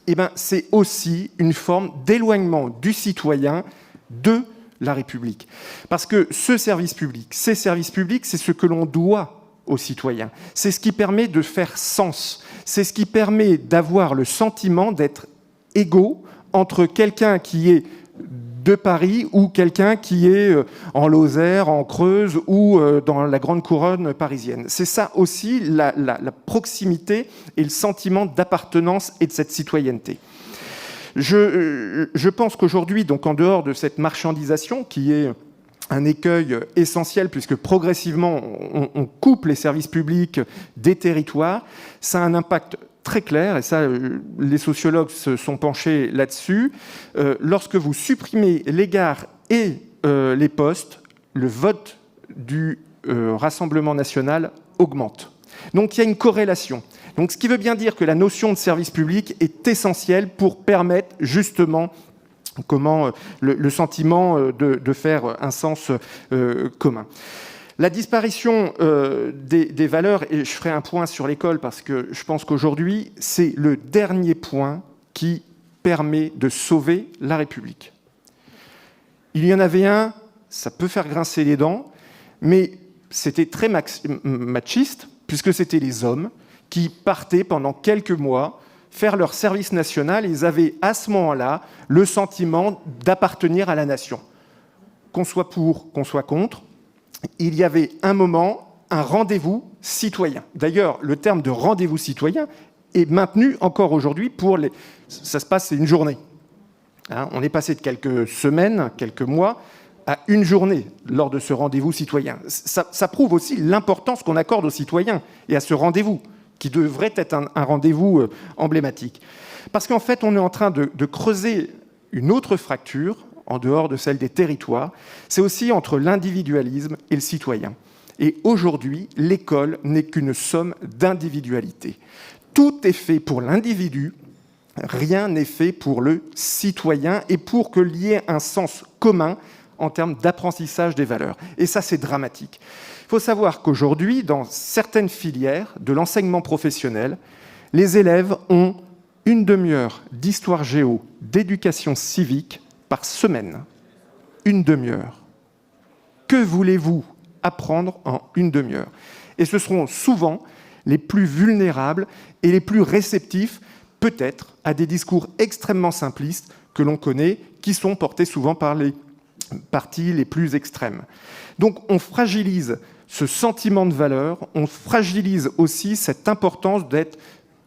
Eh bien, c'est aussi une forme d'éloignement du citoyen de la République. Parce que ces services publics, c'est ce que l'on doit aux citoyens. C'est ce qui permet de faire sens. C'est ce qui permet d'avoir le sentiment d'être égaux entre quelqu'un qui est de Paris ou quelqu'un qui est en Lozère, en Creuse ou dans la grande couronne parisienne. C'est ça aussi la proximité et le sentiment d'appartenance et de cette citoyenneté. Je pense qu'aujourd'hui, donc en dehors de cette marchandisation qui est un écueil essentiel, puisque progressivement on coupe les services publics des territoires, ça a un impact très clair, et ça, les sociologues se sont penchés là-dessus. Lorsque vous supprimez les gares et les postes, le vote du Rassemblement national augmente. Donc il y a une corrélation. Donc, ce qui veut bien dire que la notion de service public est essentielle pour permettre justement le sentiment de faire un sens commun. La disparition des valeurs, et je ferai un point sur l'école parce que je pense qu'aujourd'hui, c'est le dernier point qui permet de sauver la République. Il y en avait un, ça peut faire grincer les dents, mais c'était très machiste, puisque c'était les hommes qui partaient pendant quelques mois faire leur service national, et ils avaient à ce moment-là le sentiment d'appartenir à la nation. Qu'on soit pour, qu'on soit contre, il y avait un moment, un rendez-vous citoyen. D'ailleurs, le terme de rendez-vous citoyen est maintenu encore aujourd'hui pour les... Ça se passe, c'est une journée. Hein, on est passé de quelques semaines, quelques mois, à une journée lors de ce rendez-vous citoyen. Ça prouve aussi l'importance qu'on accorde aux citoyens et à ce rendez-vous, qui devrait être un rendez-vous emblématique. Parce qu'en fait, on est en train de creuser une autre fracture, en dehors de celle des territoires, c'est aussi entre l'individualisme et le citoyen. Et aujourd'hui, l'école n'est qu'une somme d'individualités. Tout est fait pour l'individu, rien n'est fait pour le citoyen, et pour qu'il y ait un sens commun en termes d'apprentissage des valeurs. Et ça, c'est dramatique. Il faut savoir qu'aujourd'hui, dans certaines filières de l'enseignement professionnel, les élèves ont une demi-heure d'histoire géo, d'éducation civique par semaine. Une demi-heure. Que voulez-vous apprendre en une demi-heure? Et ce seront souvent les plus vulnérables et les plus réceptifs, peut-être, à des discours extrêmement simplistes que l'on connaît, qui sont portés souvent par les partis les plus extrêmes. Donc on fragilise ce sentiment de valeur, on fragilise aussi cette importance d'être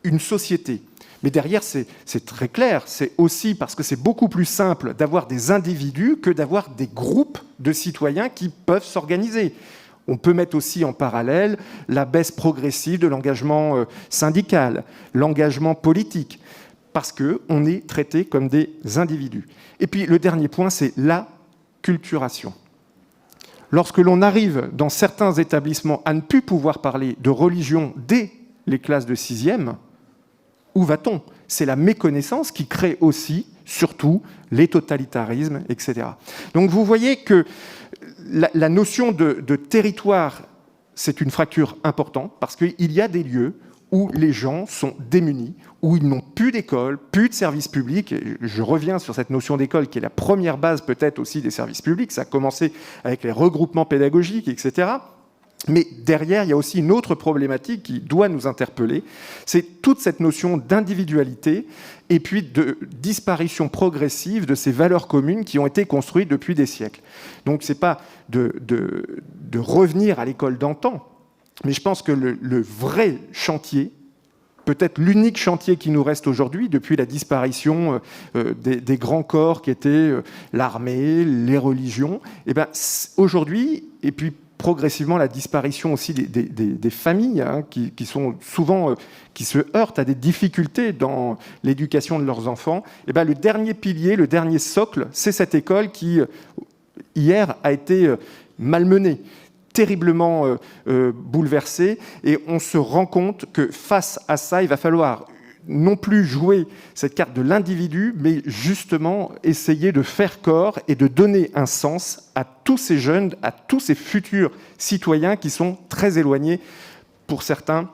une société. Mais derrière, c'est très clair, c'est aussi parce que c'est beaucoup plus simple d'avoir des individus que d'avoir des groupes de citoyens qui peuvent s'organiser. On peut mettre aussi en parallèle la baisse progressive de l'engagement syndical, l'engagement politique, parce qu'on est traité comme des individus. Et puis le dernier point, c'est la culturation. Lorsque l'on arrive dans certains établissements à ne plus pouvoir parler de religion dès les classes de 6e, où va-t-on? C'est la méconnaissance qui crée aussi, surtout, les totalitarismes, etc. Donc vous voyez que la notion de territoire, c'est une fracture importante, parce qu'il y a des lieux où les gens sont démunis, où ils n'ont plus d'école, plus de services publics. Je reviens sur cette notion d'école qui est la première base peut-être aussi des services publics. Ça a commencé avec les regroupements pédagogiques, etc. Mais derrière, il y a aussi une autre problématique qui doit nous interpeller. C'est toute cette notion d'individualité et puis de disparition progressive de ces valeurs communes qui ont été construites depuis des siècles. Donc ce n'est pas de revenir à l'école d'antan, mais je pense que le vrai chantier, peut-être l'unique chantier qui nous reste aujourd'hui, depuis la disparition des grands corps qui étaient l'armée, les religions, et ben, aujourd'hui, et puis progressivement la disparition aussi des familles, hein, qui sont souvent, qui se heurtent à des difficultés dans l'éducation de leurs enfants, et ben, le dernier pilier, le dernier socle, c'est cette école qui, hier, a été malmenée, terriblement bouleversé, et on se rend compte que face à ça, il va falloir non plus jouer cette carte de l'individu, mais justement essayer de faire corps et de donner un sens à tous ces jeunes, à tous ces futurs citoyens qui sont très éloignés, pour certains,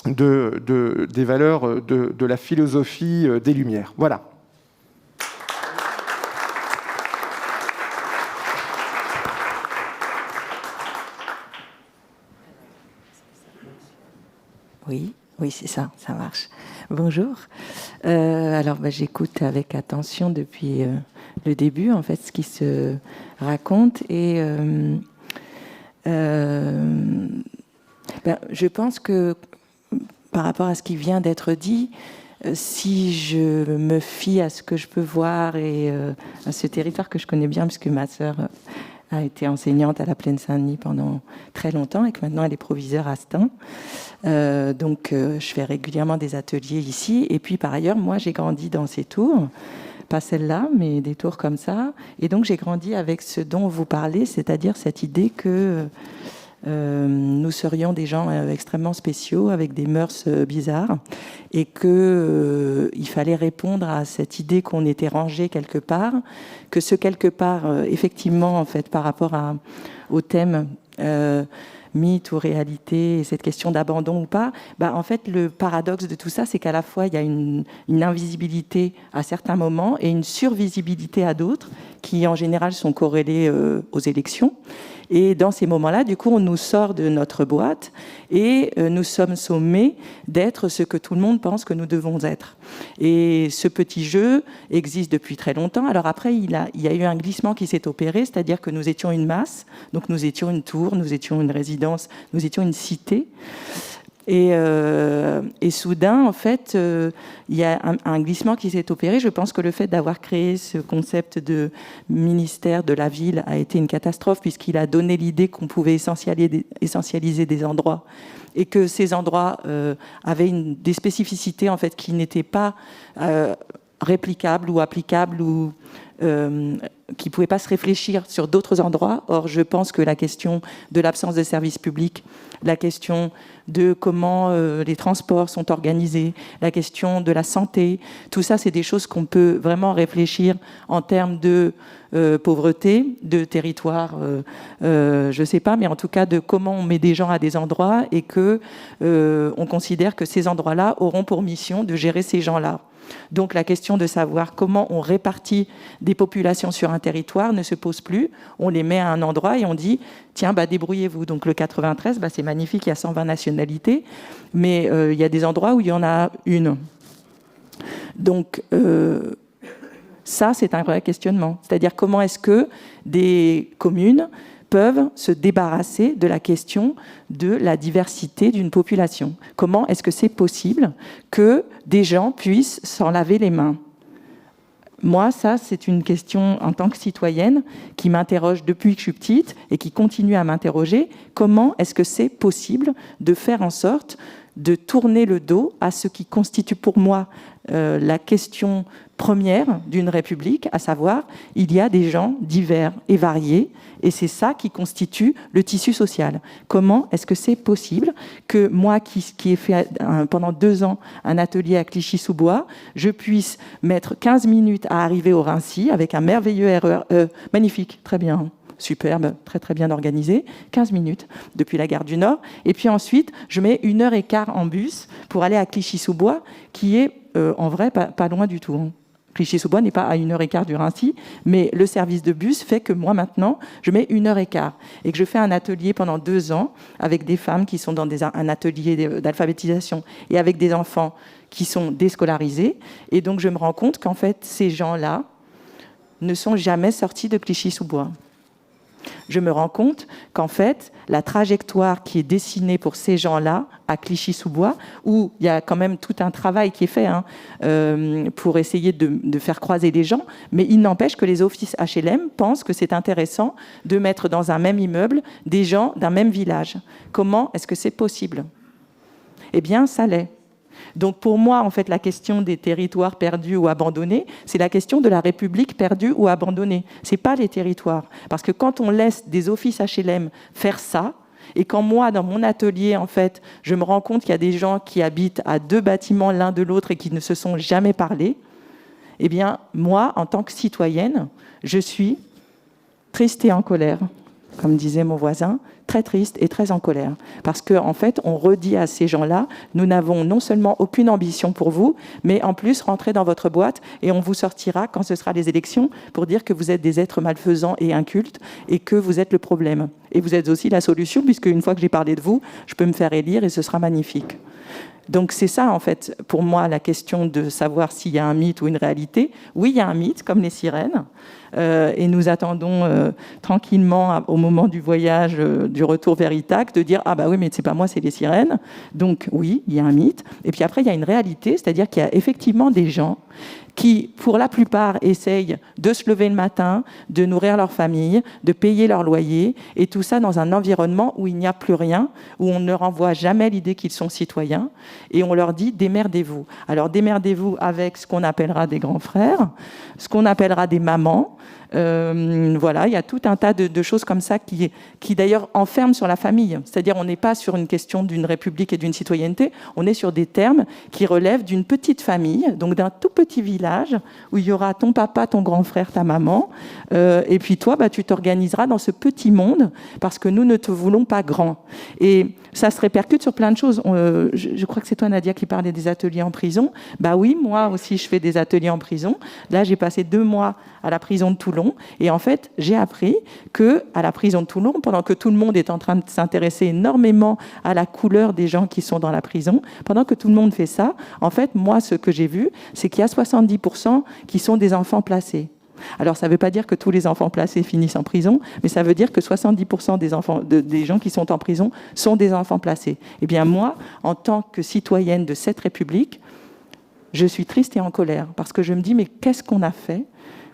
des valeurs de la philosophie des Lumières. Voilà.
Oui, c'est ça, ça marche. Bonjour. Alors, j'écoute avec attention depuis le début, en fait, ce qui se raconte. Et je pense que, par rapport à ce qui vient d'être dit, si je me fie à ce que je peux voir et à ce territoire que je connais bien, puisque ma sœur a été enseignante à la Plaine-Saint-Denis pendant très longtemps et que maintenant elle est proviseure à Stein. Donc je fais régulièrement des ateliers ici. Et puis par ailleurs, moi j'ai grandi dans ces tours, pas celle-là, mais des tours comme ça. Et donc j'ai grandi avec ce dont vous parlez, c'est-à-dire cette idée que nous serions des gens extrêmement spéciaux, avec des mœurs bizarres, et qu'il fallait répondre à cette idée qu'on était rangé quelque part, que ce quelque part, effectivement, en fait, par rapport au thème mythe ou réalité, et cette question d'abandon ou pas, en fait, le paradoxe de tout ça, c'est qu'à la fois, il y a une invisibilité à certains moments et une survisibilité à d'autres, qui en général sont corrélées aux élections. Et dans ces moments-là, du coup, on nous sort de notre boîte et nous sommes sommés d'être ce que tout le monde pense que nous devons être. Et ce petit jeu existe depuis très longtemps. Alors après, il y a eu un glissement qui s'est opéré, c'est-à-dire que nous étions une masse, donc nous étions une tour, nous étions une résidence, nous étions une cité. Et soudain, en fait, il y a un glissement qui s'est opéré. Je pense que le fait d'avoir créé ce concept de ministère de la ville a été une catastrophe, puisqu'il a donné l'idée qu'on pouvait essentialiser des endroits, et que ces endroits avaient des spécificités en fait, qui n'étaient pas réplicables ou applicables, ou qui ne pouvaient pas se réfléchir sur d'autres endroits. Or, je pense que la question de l'absence de services publics, la question de comment les transports sont organisés, la question de la santé, tout ça, c'est des choses qu'on peut vraiment réfléchir en termes de pauvreté, de territoire, je ne sais pas, mais en tout cas de comment on met des gens à des endroits et qu'on considère que ces endroits-là auront pour mission de gérer ces gens-là. Donc la question de savoir comment on répartit des populations sur un territoire ne se pose plus. On les met à un endroit et on dit « Tiens, débrouillez-vous ». Donc le 93, c'est magnifique, il y a 120 nationalités, mais il y a des endroits où il y en a une. Donc ça, c'est un vrai questionnement. C'est-à-dire comment est-ce que des communes peuvent se débarrasser de la question de la diversité d'une population. Comment est-ce que c'est possible que des gens puissent s'en laver les mains ? Moi, ça, c'est une question en tant que citoyenne qui m'interroge depuis que je suis petite et qui continue à m'interroger. Comment est-ce que c'est possible de faire en sorte de tourner le dos à ce qui constitue pour moi la question première d'une république, à savoir, il y a des gens divers et variés, et c'est ça qui constitue le tissu social. Comment est-ce que c'est possible que moi, qui ai fait pendant 2 ans un atelier à Clichy-sous-Bois, je puisse mettre 15 minutes à arriver au Raincy avec un merveilleux RER, magnifique, très bien, superbe, très très bien organisé, 15 minutes depuis la gare du Nord, et puis ensuite, je mets 1h15 en bus pour aller à Clichy-sous-Bois, qui est en vrai pas loin du tout. Clichy-sous-Bois n'est pas à 1h15 du Raincy, mais le service de bus fait que moi, maintenant, je mets 1h15 et que je fais un atelier pendant 2 ans avec des femmes qui sont dans un atelier d'alphabétisation et avec des enfants qui sont déscolarisés. Et donc, je me rends compte qu'en fait, ces gens-là ne sont jamais sortis de Clichy-sous-Bois. Je me rends compte qu'en fait, la trajectoire qui est dessinée pour ces gens-là à Clichy-sous-Bois, où il y a quand même tout un travail qui est fait pour essayer de faire croiser les gens, mais il n'empêche que les offices HLM pensent que c'est intéressant de mettre dans un même immeuble des gens d'un même village. Comment est-ce que c'est possible ? Eh bien, ça l'est. Donc pour moi, en fait, la question des territoires perdus ou abandonnés, c'est la question de la République perdue ou abandonnée. Ce n'est pas les territoires. Parce que quand on laisse des offices HLM faire ça, et quand moi, dans mon atelier, en fait, je me rends compte qu'il y a des gens qui habitent à 2 bâtiments l'un de l'autre et qui ne se sont jamais parlé, eh bien, moi, en tant que citoyenne, je suis triste et en colère, comme disait mon voisin, très triste et très en colère. Parce qu'en fait, on redit à ces gens-là, nous n'avons non seulement aucune ambition pour vous, mais en plus, rentrez dans votre boîte et on vous sortira quand ce sera les élections pour dire que vous êtes des êtres malfaisants et incultes et que vous êtes le problème. Et vous êtes aussi la solution, puisque une fois que j'ai parlé de vous, je peux me faire élire et ce sera magnifique. Donc c'est ça, en fait, pour moi, la question de savoir s'il y a un mythe ou une réalité. Oui, il y a un mythe, comme les sirènes, et nous attendons tranquillement, au moment du voyage, du retour vers Ithaque, de dire « Ah bah oui, mais c'est pas moi, c'est les sirènes ». Donc oui, il y a un mythe. Et puis après, il y a une réalité, c'est-à-dire qu'il y a effectivement des gens qui, pour la plupart, essayent de se lever le matin, de nourrir leur famille, de payer leur loyer, et tout ça dans un environnement où il n'y a plus rien, où on ne leur envoie jamais l'idée qu'ils sont citoyens, et on leur dit « démerdez-vous ». Alors démerdez-vous avec ce qu'on appellera des grands frères, ce qu'on appellera des mamans. Voilà, il y a tout un tas de choses comme ça qui d'ailleurs enferment sur la famille. C'est-à-dire on n'est pas sur une question d'une république et d'une citoyenneté, on est sur des termes qui relèvent d'une petite famille, donc d'un tout petit village où il y aura ton papa, ton grand frère, ta maman, et puis toi, tu t'organiseras dans ce petit monde parce que nous ne te voulons pas grand. Et ça se répercute sur plein de choses. Je crois que c'est toi, Nadia, qui parlait des ateliers en prison. Oui, moi aussi, je fais des ateliers en prison. Là, j'ai passé 2 mois à la prison de Toulon. Et en fait, j'ai appris qu'à la prison de Toulon, pendant que tout le monde est en train de s'intéresser énormément à la couleur des gens qui sont dans la prison, pendant que tout le monde fait ça, en fait, moi, ce que j'ai vu, c'est qu'il y a 70% qui sont des enfants placés. Alors, ça ne veut pas dire que tous les enfants placés finissent en prison, mais ça veut dire que 70% des gens qui sont en prison sont des enfants placés. Eh bien, moi, en tant que citoyenne de cette République, je suis triste et en colère, parce que je me dis, mais qu'est-ce qu'on a fait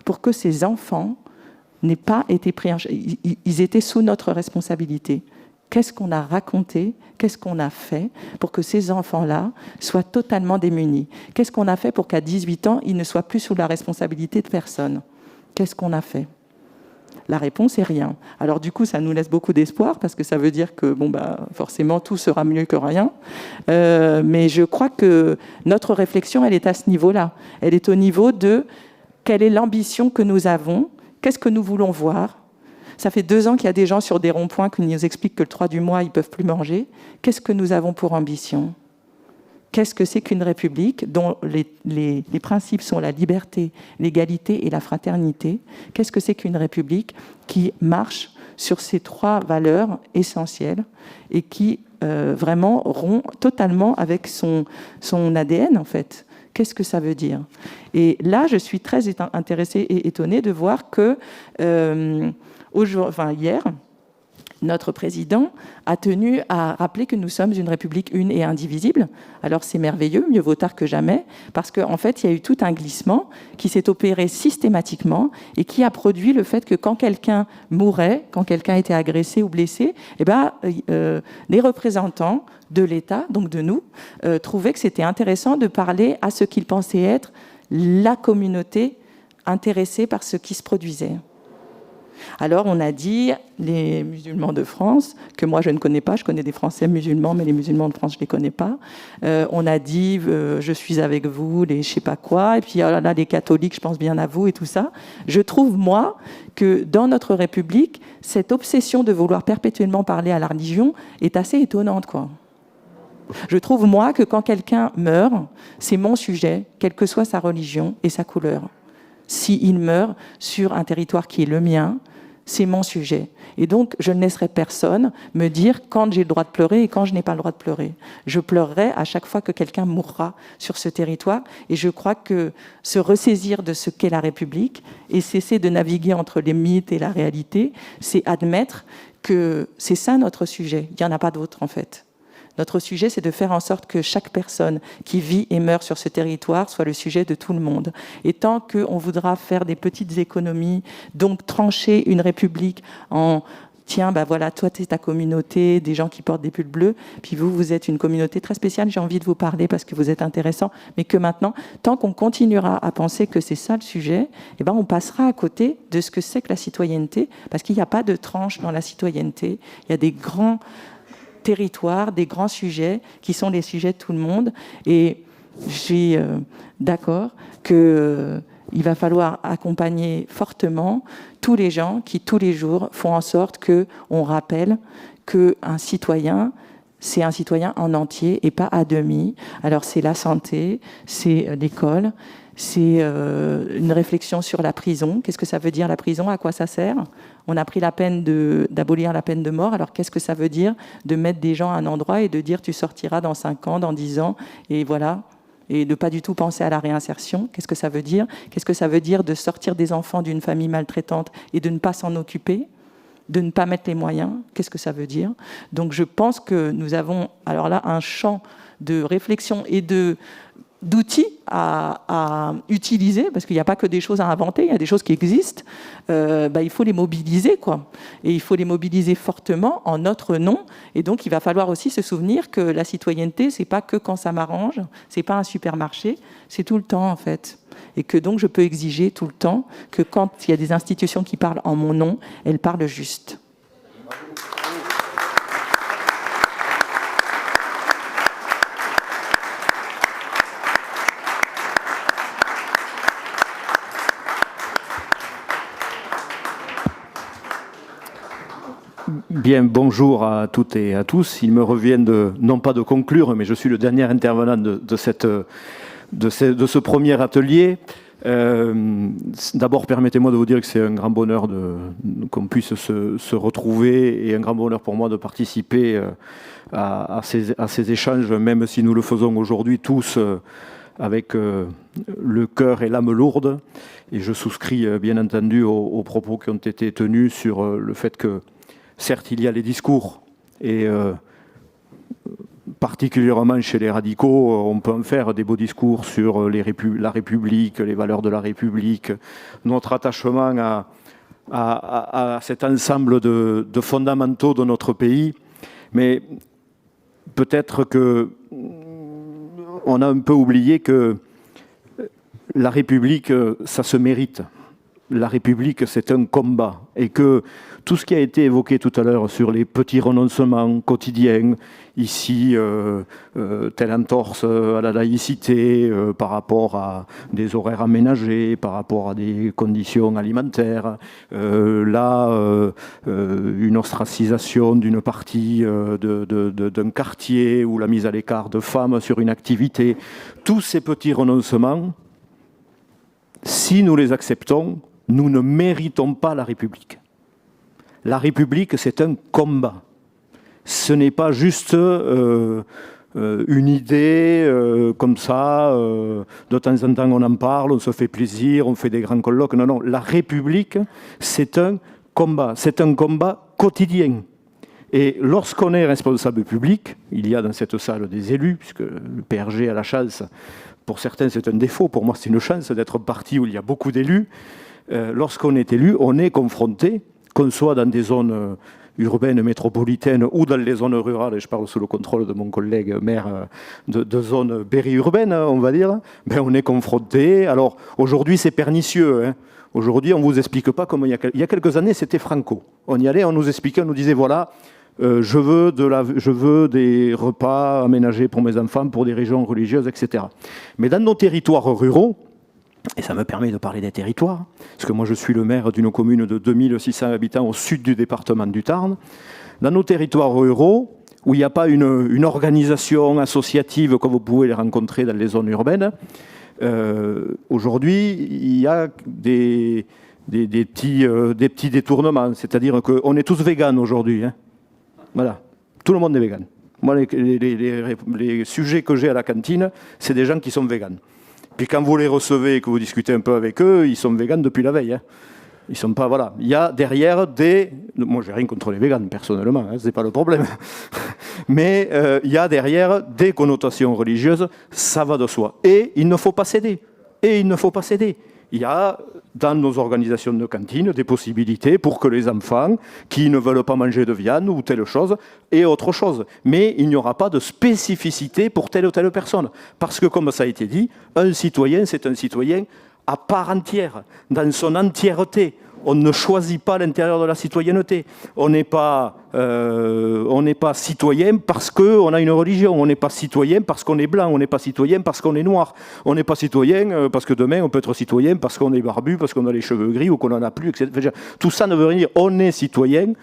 pour que ces enfants n'aient pas été pris en charge ? Ils étaient sous notre responsabilité. Qu'est-ce qu'on a raconté ? Qu'est-ce qu'on a fait pour que ces enfants-là soient totalement démunis ? Qu'est-ce qu'on a fait pour qu'à 18 ans, ils ne soient plus sous la responsabilité de personne ? Qu'est-ce qu'on a fait ? La réponse est rien. Alors du coup, ça nous laisse beaucoup d'espoir parce que ça veut dire que forcément, tout sera mieux que rien. Mais je crois que notre réflexion, elle est à ce niveau-là. Elle est au niveau de quelle est l'ambition que nous avons ? Qu'est-ce que nous voulons voir ? Ça fait 2 ans qu'il y a des gens sur des ronds-points qui nous expliquent que le 3 du mois, ils ne peuvent plus manger. Qu'est-ce que nous avons pour ambition ? Qu'est-ce que c'est qu'une république dont les principes sont la liberté, l'égalité et la fraternité ? Qu'est-ce que c'est qu'une république qui marche sur ces 3 valeurs essentielles et qui vraiment rompt totalement avec son ADN, en fait ? Qu'est-ce que ça veut dire ? Et là, je suis très intéressée et étonnée de voir que hier, notre président a tenu à rappeler que nous sommes une république une et indivisible. Alors c'est merveilleux, mieux vaut tard que jamais, parce qu'en fait, il y a eu tout un glissement qui s'est opéré systématiquement et qui a produit le fait que quand quelqu'un mourait, quand quelqu'un était agressé ou blessé, les représentants de l'État, donc de nous, trouvaient que c'était intéressant de parler à ce qu'ils pensaient être la communauté intéressée par ce qui se produisait. Alors on a dit, les musulmans de France, que moi je ne connais pas, je connais des Français musulmans, mais les musulmans de France je ne les connais pas. On a dit, je suis avec vous, les je ne sais pas quoi, et puis oh là là, les catholiques, je pense bien à vous et tout ça. Je trouve, moi, que dans notre République, cette obsession de vouloir perpétuellement parler à la religion est assez étonnante, quoi. Je trouve, moi, que quand quelqu'un meurt, c'est mon sujet, quelle que soit sa religion et sa couleur. S'il meurt sur un territoire qui est le mien, c'est mon sujet. Et donc, je ne laisserai personne me dire quand j'ai le droit de pleurer et quand je n'ai pas le droit de pleurer. Je pleurerai à chaque fois que quelqu'un mourra sur ce territoire. Et je crois que se ressaisir de ce qu'est la République et cesser de naviguer entre les mythes et la réalité, c'est admettre que c'est ça notre sujet. Il n'y en a pas d'autre, en fait. Notre sujet, c'est de faire en sorte que chaque personne qui vit et meurt sur ce territoire soit le sujet de tout le monde. Et tant qu'on voudra faire des petites économies, donc trancher une république en tiens, voilà, toi, tu es ta communauté, des gens qui portent des pulls bleus, puis vous êtes une communauté très spéciale, j'ai envie de vous parler parce que vous êtes intéressant, mais que maintenant, tant qu'on continuera à penser que c'est ça le sujet, on passera à côté de ce que c'est que la citoyenneté, parce qu'il n'y a pas de tranche dans la citoyenneté, il y a des grands territoires, des grands sujets qui sont les sujets de tout le monde. Et je suis d'accord qu'il va falloir accompagner fortement tous les gens qui, tous les jours, font en sorte qu'on rappelle qu'un citoyen, c'est un citoyen en entier et pas à demi. Alors c'est la santé, c'est l'école, c'est une réflexion sur la prison. Qu'est-ce que ça veut dire la prison ? À quoi ça sert ? On a pris la peine d'abolir la peine de mort. Alors qu'est-ce que ça veut dire de mettre des gens à un endroit et de dire tu sortiras dans 5 ans, dans 10 ans, et voilà, et de pas du tout penser à la réinsertion ? Qu'est-ce que ça veut dire ? Qu'est-ce que ça veut dire de sortir des enfants d'une famille maltraitante et de ne pas s'en occuper ? De ne pas mettre les moyens ? Qu'est-ce que ça veut dire ? Donc je pense que nous avons alors là un champ de réflexion et de d'outils à utiliser, parce qu'il n'y a pas que des choses à inventer, il y a des choses qui existent, il faut les mobiliser, quoi. Et il faut les mobiliser fortement en notre nom. Et donc, il va falloir aussi se souvenir que la citoyenneté, c'est pas que quand ça m'arrange, c'est pas un supermarché, c'est tout le temps, en fait. Et que donc, je peux exiger tout le temps que quand il y a des institutions qui parlent en mon nom, elles parlent juste.
Bien, bonjour à toutes et à tous. Il me revient non pas de conclure, mais je suis le dernier intervenant de ce premier atelier. D'abord, permettez-moi de vous dire que c'est un grand bonheur qu'on puisse se retrouver et un grand bonheur pour moi de participer à ces échanges, même si nous le faisons aujourd'hui tous avec le cœur et l'âme lourde. Et je souscris bien entendu aux propos qui ont été tenus sur le fait que certes, il y a les discours, et particulièrement chez les radicaux, on peut en faire des beaux discours sur la République, les valeurs de la République, notre attachement à cet ensemble de fondamentaux de notre pays. Mais peut-être qu'on a un peu oublié que la République, ça se mérite. La République, c'est un combat, et que tout ce qui a été évoqué tout à l'heure sur les petits renoncements quotidiens, ici, telle entorse à la laïcité, par rapport à des horaires aménagés, par rapport à des conditions alimentaires, là, une ostracisation d'une partie d'un quartier, ou la mise à l'écart de femmes sur une activité, tous ces petits renoncements, si nous les acceptons, nous ne méritons pas la République. La République, c'est un combat. Ce n'est pas juste une idée comme ça, de temps en temps on en parle, on se fait plaisir, on fait des grands colloques. Non, non, la République, c'est un combat quotidien. Et lorsqu'on est responsable public, il y a dans cette salle des élus, puisque le PRG a la chance, pour certains c'est un défaut, pour moi c'est une chance d'être parti où il y a beaucoup d'élus. Lorsqu'on est élu, on est confronté, qu'on soit dans des zones urbaines, métropolitaines ou dans les zones rurales, et je parle sous le contrôle de mon collègue maire de zones périurbaines, on va dire, ben on est confronté. Alors aujourd'hui c'est pernicieux, hein. Aujourd'hui on ne vous explique pas comme il y a quelques années c'était Franco. On y allait, on nous expliquait, on nous disait voilà, je veux des repas aménagés pour mes enfants, pour des régions religieuses, etc. Mais dans nos territoires ruraux, et ça me permet de parler des territoires, parce que moi je suis le maire d'une commune de 2600 habitants au sud du département du Tarn. Dans nos territoires ruraux, où il n'y a pas une organisation associative comme vous pouvez les rencontrer dans les zones urbaines, aujourd'hui il y a des petits détournements, c'est-à-dire qu'on est tous véganes aujourd'hui. Hein. Voilà, tout le monde est végane. Moi, les sujets que j'ai à la cantine, c'est des gens qui sont véganes. Puis quand vous les recevez et que vous discutez un peu avec eux, ils sont véganes depuis la veille. Hein. Ils sont pas, voilà. Il y a derrière des... Moi, j'ai rien contre les véganes, personnellement, hein, c'est pas le problème. Mais il y a derrière des connotations religieuses, ça va de soi. Et il ne faut pas céder. Il y a dans nos organisations de cantine des possibilités pour que les enfants qui ne veulent pas manger de viande ou telle chose aient autre chose. Mais il n'y aura pas de spécificité pour telle ou telle personne. Parce que, comme ça a été dit, un citoyen, c'est un citoyen à part entière, dans son entièreté. On ne choisit pas l'intérieur de la citoyenneté. On n'est pas citoyen parce qu'on a une religion. On n'est pas citoyen parce qu'on est blanc. On n'est pas citoyen parce qu'on est noir. On n'est pas citoyen parce que demain on peut être citoyen parce qu'on est barbu, parce qu'on a les cheveux gris ou qu'on n'en a plus, etc. Tout ça ne veut rien dire. On est citoyen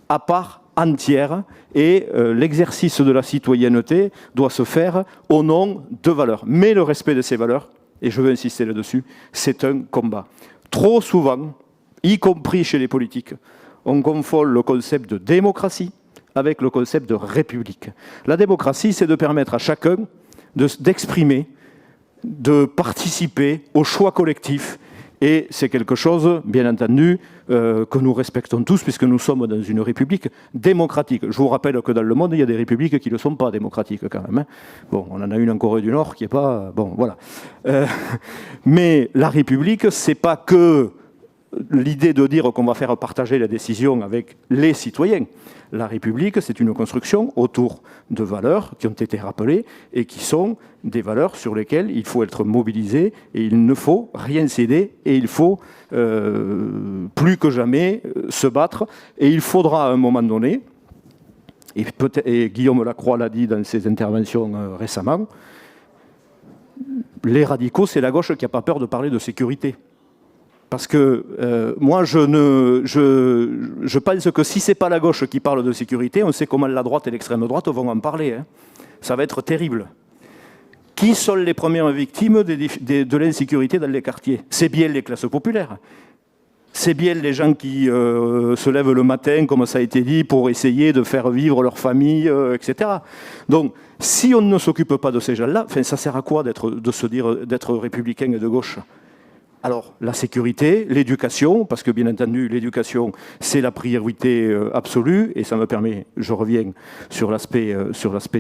à part entière et l'exercice de la citoyenneté doit se faire au nom de valeurs. Mais le respect de ces valeurs, et je veux insister là-dessus, c'est un combat. Trop souvent, y compris chez les politiques, on confond le concept de démocratie avec le concept de république. La démocratie, c'est de permettre à chacun d'exprimer, de participer au choix collectif Et c'est quelque chose, bien entendu, que nous respectons tous, puisque nous sommes dans une république démocratique. Je vous rappelle que dans le monde, il y a des républiques qui ne sont pas démocratiques quand même. Hein. Bon, on en a une en Corée du Nord qui n'est pas... Bon, voilà. Mais la république, c'est pas que l'idée de dire qu'on va faire partager la décision avec les citoyens. La République, c'est une construction autour de valeurs qui ont été rappelées et qui sont des valeurs sur lesquelles il faut être mobilisé et il ne faut rien céder et il faut plus que jamais se battre. Et il faudra à un moment donné, et Guillaume Lacroix l'a dit dans ses interventions récemment, les radicaux, c'est la gauche qui n'a pas peur de parler de sécurité. Parce que moi, je pense que si ce n'est pas la gauche qui parle de sécurité, on sait comment la droite et l'extrême droite vont en parler. Hein. Ça va être terrible. Qui sont les premières victimes de l'insécurité dans les quartiers? C'est bien les classes populaires. C'est bien les gens qui se lèvent le matin, comme ça a été dit, pour essayer de faire vivre leur famille, etc. Donc, si on ne s'occupe pas de ces gens-là, ça sert à quoi d'être républicain et de gauche? Alors, la sécurité, l'éducation, parce que bien entendu, l'éducation, c'est la priorité absolue, et ça me permet, je reviens sur l'aspect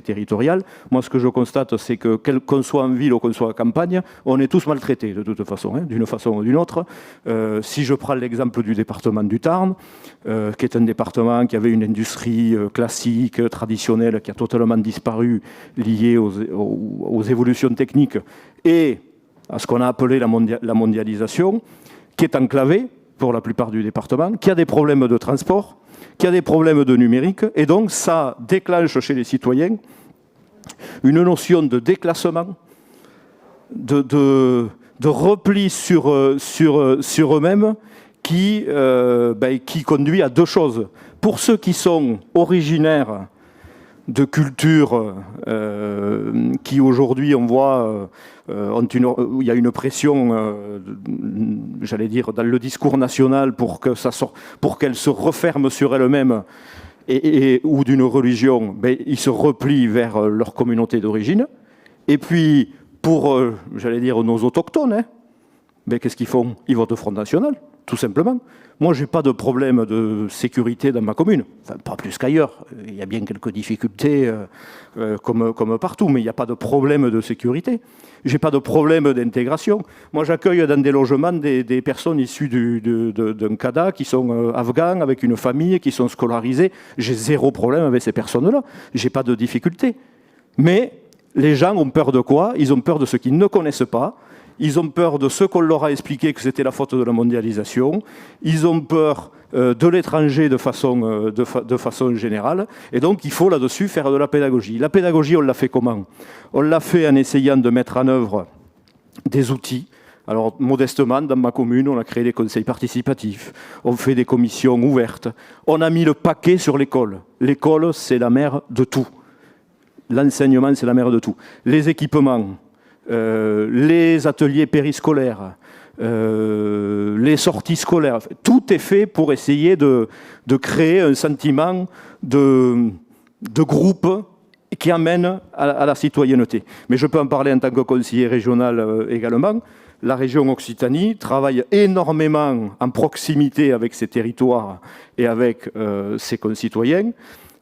territorial. Moi, ce que je constate, c'est que, qu'on soit en ville ou qu'on soit en campagne, on est tous maltraités, de toute façon, hein, d'une façon ou d'une autre. Si je prends l'exemple du département du Tarn, qui est un département qui avait une industrie classique, traditionnelle, qui a totalement disparu, liée aux évolutions techniques, et à ce qu'on a appelé la mondialisation, qui est enclavée pour la plupart du département, qui a des problèmes de transport, qui a des problèmes de numérique, et donc ça déclenche chez les citoyens une notion de déclassement, de repli sur eux-mêmes qui conduit à deux choses. Pour ceux qui sont originaires de cultures qui aujourd'hui, on voit, il y a une pression, j'allais dire, dans le discours national pour qu'elles se referment sur elles-mêmes, ou d'une religion, ils se replient vers leur communauté d'origine. Et puis, pour, j'allais dire, nos autochtones, hein, qu'est-ce qu'ils font? Ils votent Front National, tout simplement. Moi, je n'ai pas de problème de sécurité dans ma commune. Enfin, pas plus qu'ailleurs. Il y a bien quelques difficultés comme partout, mais il n'y a pas de problème de sécurité. Je n'ai pas de problème d'intégration. Moi, j'accueille dans des logements des personnes issues d'un CADA qui sont afghans, avec une famille, qui sont scolarisées. J'ai zéro problème avec ces personnes-là. Je n'ai pas de difficulté. Mais les gens ont peur de quoi? Ils ont peur de ce qu'ils ne connaissent pas. Ils ont peur de ce qu'on leur a expliqué que c'était la faute de la mondialisation. Ils ont peur de l'étranger de façon générale. Et donc, il faut là-dessus faire de la pédagogie. La pédagogie, on l'a fait comment? On l'a fait en essayant de mettre en œuvre des outils. Alors, modestement, dans ma commune, on a créé des conseils participatifs. On fait des commissions ouvertes. On a mis le paquet sur l'école. L'école, c'est la mère de tout. L'enseignement, c'est la mère de tout. Les équipements, les ateliers périscolaires, les sorties scolaires, tout est fait pour essayer de créer un sentiment de groupe qui amène à la citoyenneté. Mais je peux en parler en tant que conseiller régional également. La région Occitanie travaille énormément en proximité avec ses territoires et avec ses concitoyens.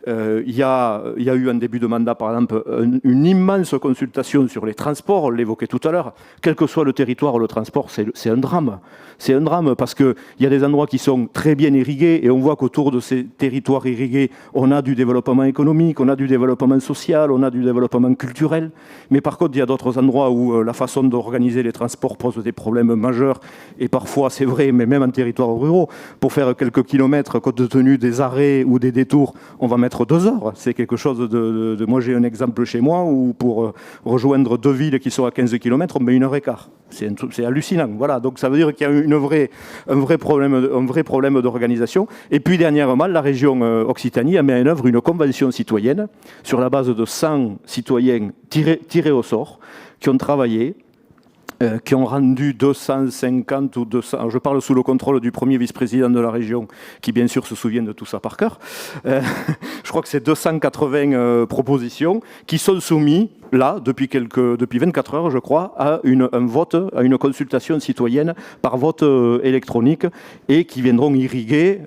Il y a eu en début de mandat, par exemple, une immense consultation sur les transports, on l'évoquait tout à l'heure. Quel que soit le territoire, le transport, c'est un drame. C'est un drame parce qu'il y a des endroits qui sont très bien irrigués et on voit qu'autour de ces territoires irrigués, on a du développement économique, on a du développement social, on a du développement culturel. Mais par contre, il y a d'autres endroits où la façon d'organiser les transports pose des problèmes majeurs. Et parfois, c'est vrai, mais même en territoire ruraux, pour faire quelques kilomètres, compte tenu des arrêts ou des détours, on va mettre 2 heures. C'est quelque chose de... Moi, j'ai un exemple chez moi où pour rejoindre 2 villes qui sont à 15 km, on met 1h15. C'est hallucinant. Voilà. Donc, ça veut dire qu'il y a un vrai problème d'organisation. Et puis, dernièrement, la région Occitanie a mis en œuvre une convention citoyenne sur la base de 100 citoyens tirés au sort qui ont travaillé, qui ont rendu 250 ou 200... Alors je parle sous le contrôle du premier vice-président de la région, qui bien sûr se souvient de tout ça par cœur. Je crois que c'est 280 propositions qui sont soumises là, depuis 24 heures, je crois, à un vote, à une consultation citoyenne par vote électronique, et qui viendront irriguer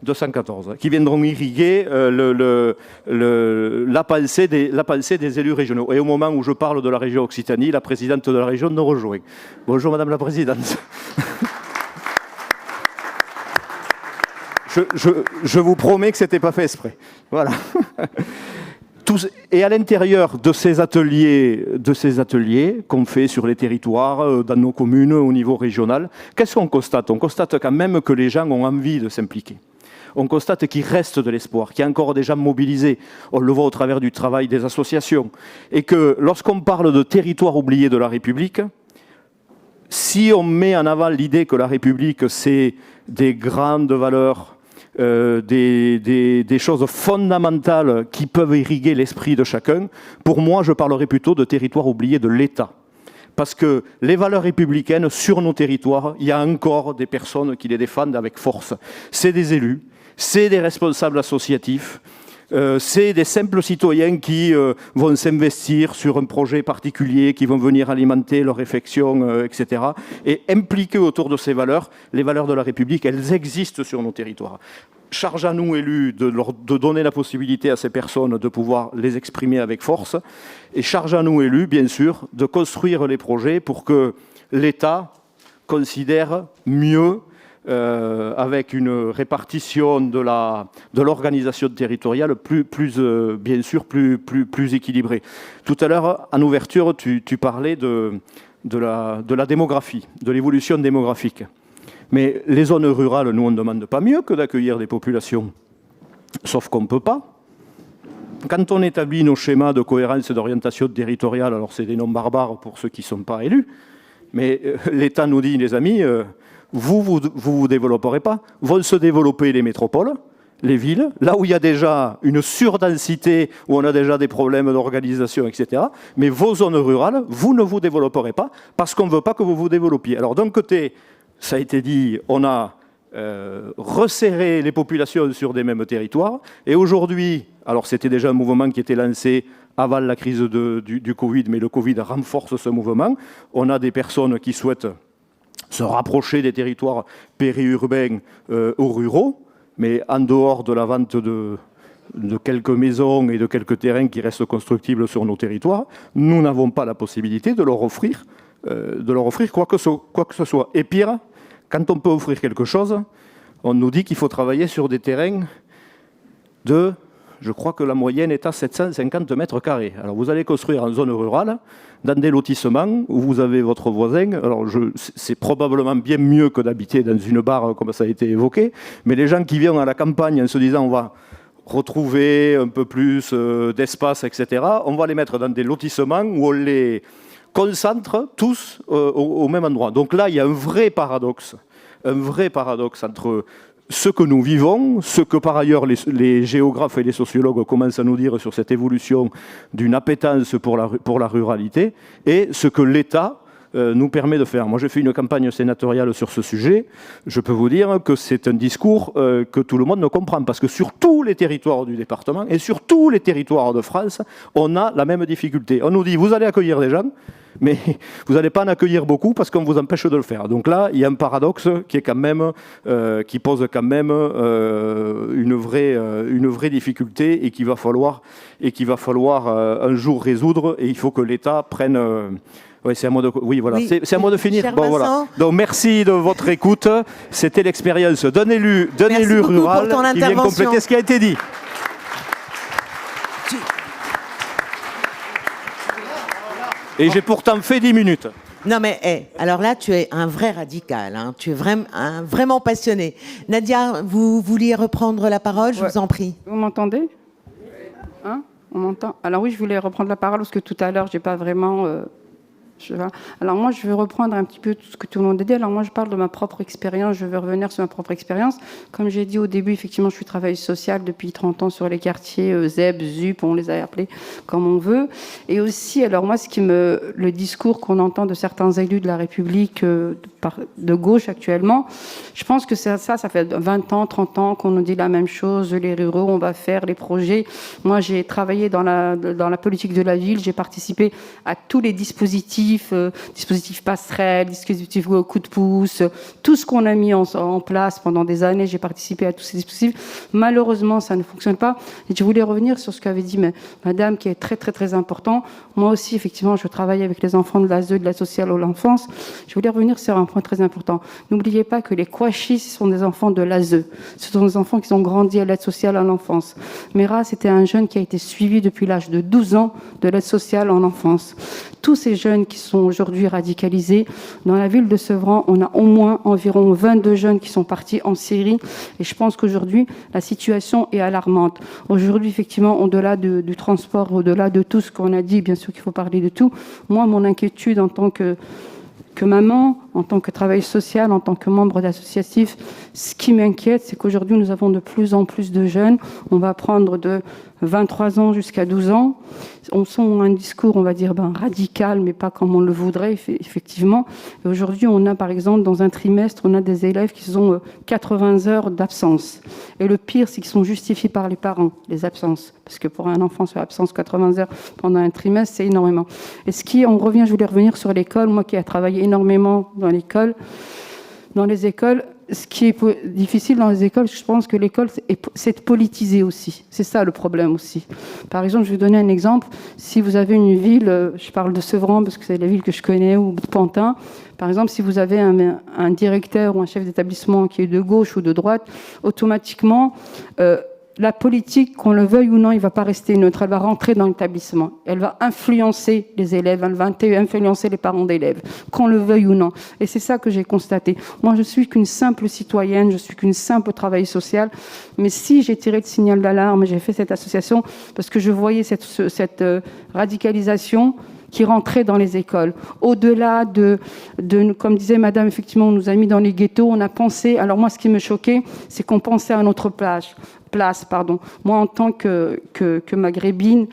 214, qui viendront irriguer la pensée des élus régionaux. Et au moment où je parle de la région Occitanie, la présidente de la région nous rejoint. Bonjour Madame la Présidente. Je vous promets que ce n'était pas fait exprès. Voilà. Et à l'intérieur de ces ateliers qu'on fait sur les territoires, dans nos communes, au niveau régional, qu'est-ce qu'on constate? On constate quand même que les gens ont envie de s'impliquer. On constate qu'il reste de l'espoir, qu'il y a encore des gens mobilisés. On le voit au travers du travail des associations. Et que lorsqu'on parle de territoire oublié de la République, si on met en avant l'idée que la République, c'est des grandes valeurs, des choses fondamentales qui peuvent irriguer l'esprit de chacun, pour moi, je parlerai plutôt de territoire oublié de l'État. Parce que les valeurs républicaines, sur nos territoires, il y a encore des personnes qui les défendent avec force. C'est des élus, c'est des responsables associatifs, c'est des simples citoyens qui vont s'investir sur un projet particulier, qui vont venir alimenter leur réflexion, etc. Et impliqués autour de ces valeurs, les valeurs de la République, elles existent sur nos territoires. Charge à nous, élus, de donner la possibilité à ces personnes de pouvoir les exprimer avec force. Et charge à nous, élus, bien sûr, de construire les projets pour que l'État considère mieux, avec une répartition de l'organisation territoriale bien sûr plus équilibrée. Tout à l'heure, en ouverture, tu parlais de la démographie, de l'évolution démographique. Mais les zones rurales, nous, on ne demande pas mieux que d'accueillir des populations. Sauf qu'on ne peut pas. Quand on établit nos schémas de cohérence et d'orientation territoriale, alors c'est des noms barbares pour ceux qui ne sont pas élus, mais l'État nous dit, les amis, vous développerez pas. Vont se développer les métropoles, les villes, là où il y a déjà une surdensité, où on a déjà des problèmes d'organisation, etc. Mais vos zones rurales, vous ne vous développerez pas parce qu'on ne veut pas que vous vous développiez. Alors d'un côté, ça a été dit, on a resserré les populations sur des mêmes territoires. Et aujourd'hui, alors c'était déjà un mouvement qui était lancé avant la crise du Covid, mais le Covid renforce ce mouvement. On a des personnes qui souhaitent se rapprocher des territoires périurbains ou ruraux, mais en dehors de la vente de quelques maisons et de quelques terrains qui restent constructibles sur nos territoires, nous n'avons pas la possibilité de leur offrir quoi que ce soit. Et pire, quand on peut offrir quelque chose, on nous dit qu'il faut travailler sur des terrains je crois que la moyenne est à 750 mètres carrés. Alors vous allez construire en zone rurale, dans des lotissements où vous avez votre voisin. Alors c'est probablement bien mieux que d'habiter dans une barre comme ça a été évoqué, mais les gens qui viennent à la campagne en se disant on va retrouver un peu plus d'espace, etc., on va les mettre dans des lotissements où on les concentre tous au même endroit. Donc là, il y a un vrai paradoxe entre ce que nous vivons, ce que par ailleurs les géographes et les sociologues commencent à nous dire sur cette évolution d'une appétence pour la ruralité, et ce que l'État nous permet de faire. Moi, j'ai fait une campagne sénatoriale sur ce sujet. Je peux vous dire que c'est un discours que tout le monde ne comprend, parce que sur tous les territoires du département et sur tous les territoires de France, on a la même difficulté. On nous dit, vous allez accueillir des gens, mais vous n'allez pas en accueillir beaucoup parce qu'on vous empêche de le faire. Donc là, il y a un paradoxe qui pose quand même une vraie difficulté et qu'il va falloir un jour résoudre. Et il faut que l'État prenne. C'est à moi de finir. Bon, voilà. Donc merci de votre écoute. C'était l'expérience d'un élu rural qui vient compléter ce qui a été dit. Et j'ai pourtant fait 10 minutes.
Non mais, alors là, tu es un vrai radical, hein. Tu es vraiment passionné. Nadia, vous vouliez reprendre la parole, je vous en prie.
Vous m'entendez? Hein? On m'entend? Alors oui, je voulais reprendre la parole parce que tout à l'heure, j'ai pas vraiment Alors moi, je vais reprendre un petit peu tout ce que tout le monde a dit. Alors moi, je parle de ma propre expérience, je vais revenir sur ma propre expérience. Comme j'ai dit au début, effectivement, je suis travailleuse sociale depuis 30 ans sur les quartiers ZEB, ZUP, on les a appelés comme on veut. Et aussi, alors moi, le discours qu'on entend de certains élus de la République de gauche actuellement, je pense que ça fait 20 ans, 30 ans qu'on nous dit la même chose, les ruraux, on va faire les projets. Moi, j'ai travaillé dans la politique de la ville, j'ai participé à tous les dispositifs passerelles, dispositifs coup de pouce, tout ce qu'on a mis en place pendant des années, j'ai participé à tous ces dispositifs. Malheureusement, ça ne fonctionne pas. Et je voulais revenir sur ce qu'avait dit madame, qui est très, très, très important. Moi aussi, effectivement, je travaille avec les enfants de l'ASE, de la sociale à l'enfance. Je voulais revenir sur un point très important. N'oubliez pas que les Kouachis sont des enfants de l'ASE. Ce sont des enfants qui ont grandi à l'aide sociale à l'enfance. Mera, c'était un jeune qui a été suivi depuis l'âge de 12 ans de l'aide sociale en enfance. Tous ces jeunes qui sont aujourd'hui radicalisés, dans la ville de Sevran, on a au moins environ 22 jeunes qui sont partis en Syrie. Et je pense qu'aujourd'hui, la situation est alarmante. Aujourd'hui, effectivement, au-delà du transport, au-delà de tout ce qu'on a dit, bien sûr qu'il faut parler de tout. Moi, mon inquiétude en tant que maman, en tant que travailleuse sociale, en tant que membre d'associatif, ce qui m'inquiète, c'est qu'aujourd'hui, nous avons de plus en plus de jeunes. On va prendre de 23 ans jusqu'à 12 ans. On sent un discours, on va dire, radical, mais pas comme on le voudrait, effectivement. Et aujourd'hui, on a, par exemple, dans un trimestre, on a des élèves qui ont 80 heures d'absence. Et le pire, c'est qu'ils sont justifiés par les parents, les absences. Parce que pour un enfant, sur l'absence, 80 heures pendant un trimestre, c'est énormément. Et je voulais revenir sur l'école, moi qui ai travaillé énormément dans les écoles, ce qui est difficile dans les écoles, je pense que l'école, c'est de politiser aussi. C'est ça le problème aussi. Par exemple, je vais donner un exemple. Si vous avez une ville, je parle de Sevran parce que c'est la ville que je connais, ou de Pantin. Par exemple, si vous avez un directeur ou un chef d'établissement qui est de gauche ou de droite, automatiquement, la politique, qu'on le veuille ou non, il ne va pas rester neutre. Elle va rentrer dans l'établissement. Elle va influencer les élèves, elle va influencer les parents d'élèves, qu'on le veuille ou non. Et c'est ça que j'ai constaté. Moi, je suis qu'une simple citoyenne, je suis qu'une simple travailleuse sociale. Mais si j'ai tiré le signal d'alarme, j'ai fait cette association parce que je voyais cette radicalisation qui rentrait dans les écoles. Au-delà de, comme disait madame, effectivement, on nous a mis dans les ghettos, on a pensé... Alors moi, ce qui me choquait, c'est qu'on pensait à notre place. Moi, en tant que maghrébine,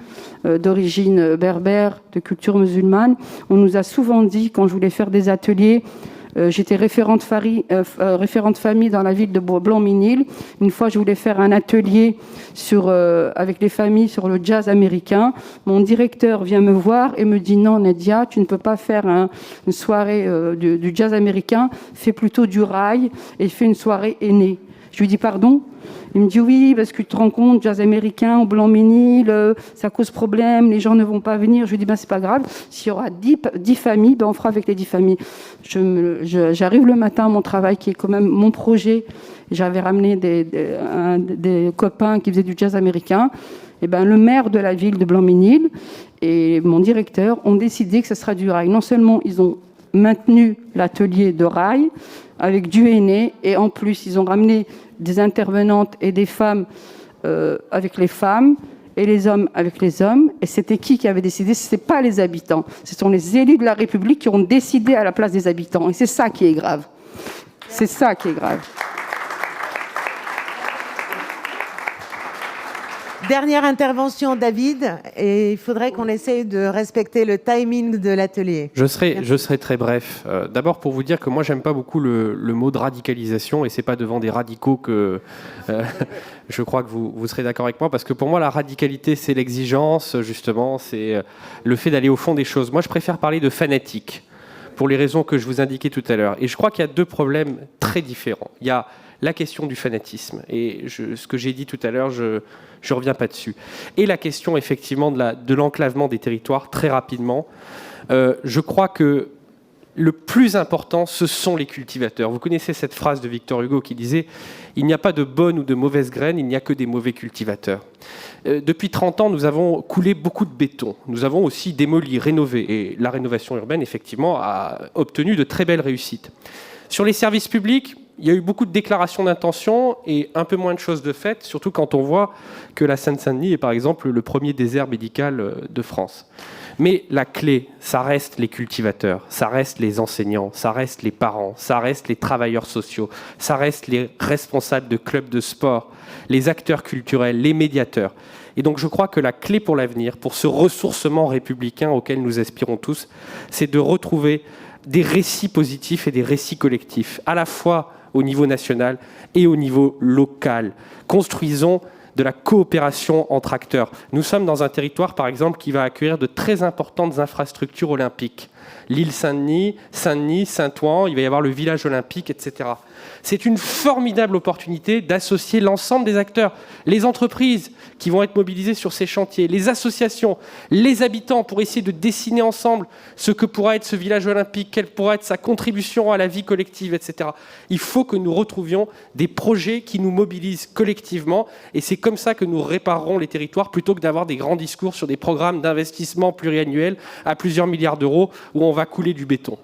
d'origine berbère, de culture musulmane, on nous a souvent dit, quand je voulais faire des ateliers, j'étais référente famille dans la ville de Blanc-Minil. Une fois, je voulais faire un atelier avec les familles sur le jazz américain. Mon directeur vient me voir et me dit « Non, Nadia, tu ne peux pas faire une soirée du jazz américain. Fais plutôt du rail et fais une soirée aînée. » Je lui dis « Pardon ?» Il me dit oui, parce que tu te rends compte, jazz américain au Blanc-Ménil, ça cause problème, les gens ne vont pas venir. Je lui dis, c'est pas grave, s'il y aura 10 familles, on fera avec les 10 familles. J'arrive le matin à mon travail, qui est quand même mon projet. J'avais ramené des copains qui faisaient du jazz américain. Et le maire de la ville de Blanc-Ménil et mon directeur ont décidé que ce sera du rail. Non seulement ils ont maintenu l'atelier de rail avec du henné, et en plus ils ont ramené des intervenantes et des femmes avec les femmes et les hommes avec les hommes. Et c'était qui avait décidé? Ce n'est pas les habitants. Ce sont les élus de la République qui ont décidé à la place des habitants. Et c'est ça qui est grave. C'est ça qui est grave.
Dernière intervention, David, et il faudrait qu'on essaye de respecter le timing de l'atelier.
Je serai très bref. D'abord pour vous dire que moi j'aime pas beaucoup le mot de radicalisation, et c'est pas devant des radicaux que je crois que vous serez d'accord avec moi, parce que pour moi la radicalité c'est l'exigence, justement, c'est le fait d'aller au fond des choses. Moi je préfère parler de fanatique, pour les raisons que je vous indiquais tout à l'heure. Et je crois qu'il y a deux problèmes très différents. Il y a la question du fanatisme, et ce que j'ai dit tout à l'heure, je ne reviens pas dessus. Et la question, effectivement, de l'enclavement des territoires, très rapidement. Je crois que le plus important, ce sont les cultivateurs. Vous connaissez cette phrase de Victor Hugo qui disait « Il n'y a pas de bonnes ou de mauvaises graines, il n'y a que des mauvais cultivateurs ». Depuis 30 ans, nous avons coulé beaucoup de béton. Nous avons aussi démoli, rénové. Et la rénovation urbaine, effectivement, a obtenu de très belles réussites. Sur les services publics, il y a eu beaucoup de déclarations d'intention et un peu moins de choses de faites, surtout quand on voit que la Seine-Saint-Denis est par exemple le premier désert médical de France. Mais la clé, ça reste les cultivateurs, ça reste les enseignants, ça reste les parents, ça reste les travailleurs sociaux, ça reste les responsables de clubs de sport, les acteurs culturels, les médiateurs. Et donc je crois que la clé pour l'avenir, pour ce ressourcement républicain auquel nous aspirons tous, c'est de retrouver des récits positifs et des récits collectifs, à la fois au niveau national et au niveau local. Construisons de la coopération entre acteurs. Nous sommes dans un territoire, par exemple, qui va accueillir de très importantes infrastructures olympiques. L'île Saint-Denis, Saint-Denis, Saint-Ouen, il va y avoir le village olympique, etc. C'est une formidable opportunité d'associer l'ensemble des acteurs, les entreprises qui vont être mobilisées sur ces chantiers, les associations, les habitants, pour essayer de dessiner ensemble ce que pourra être ce village olympique, quelle pourra être sa contribution à la vie collective, etc. Il faut que nous retrouvions des projets qui nous mobilisent collectivement, et c'est comme ça que nous réparerons les territoires, plutôt que d'avoir des grands discours sur des programmes d'investissement pluriannuels à plusieurs milliards d'euros où on va couler du béton.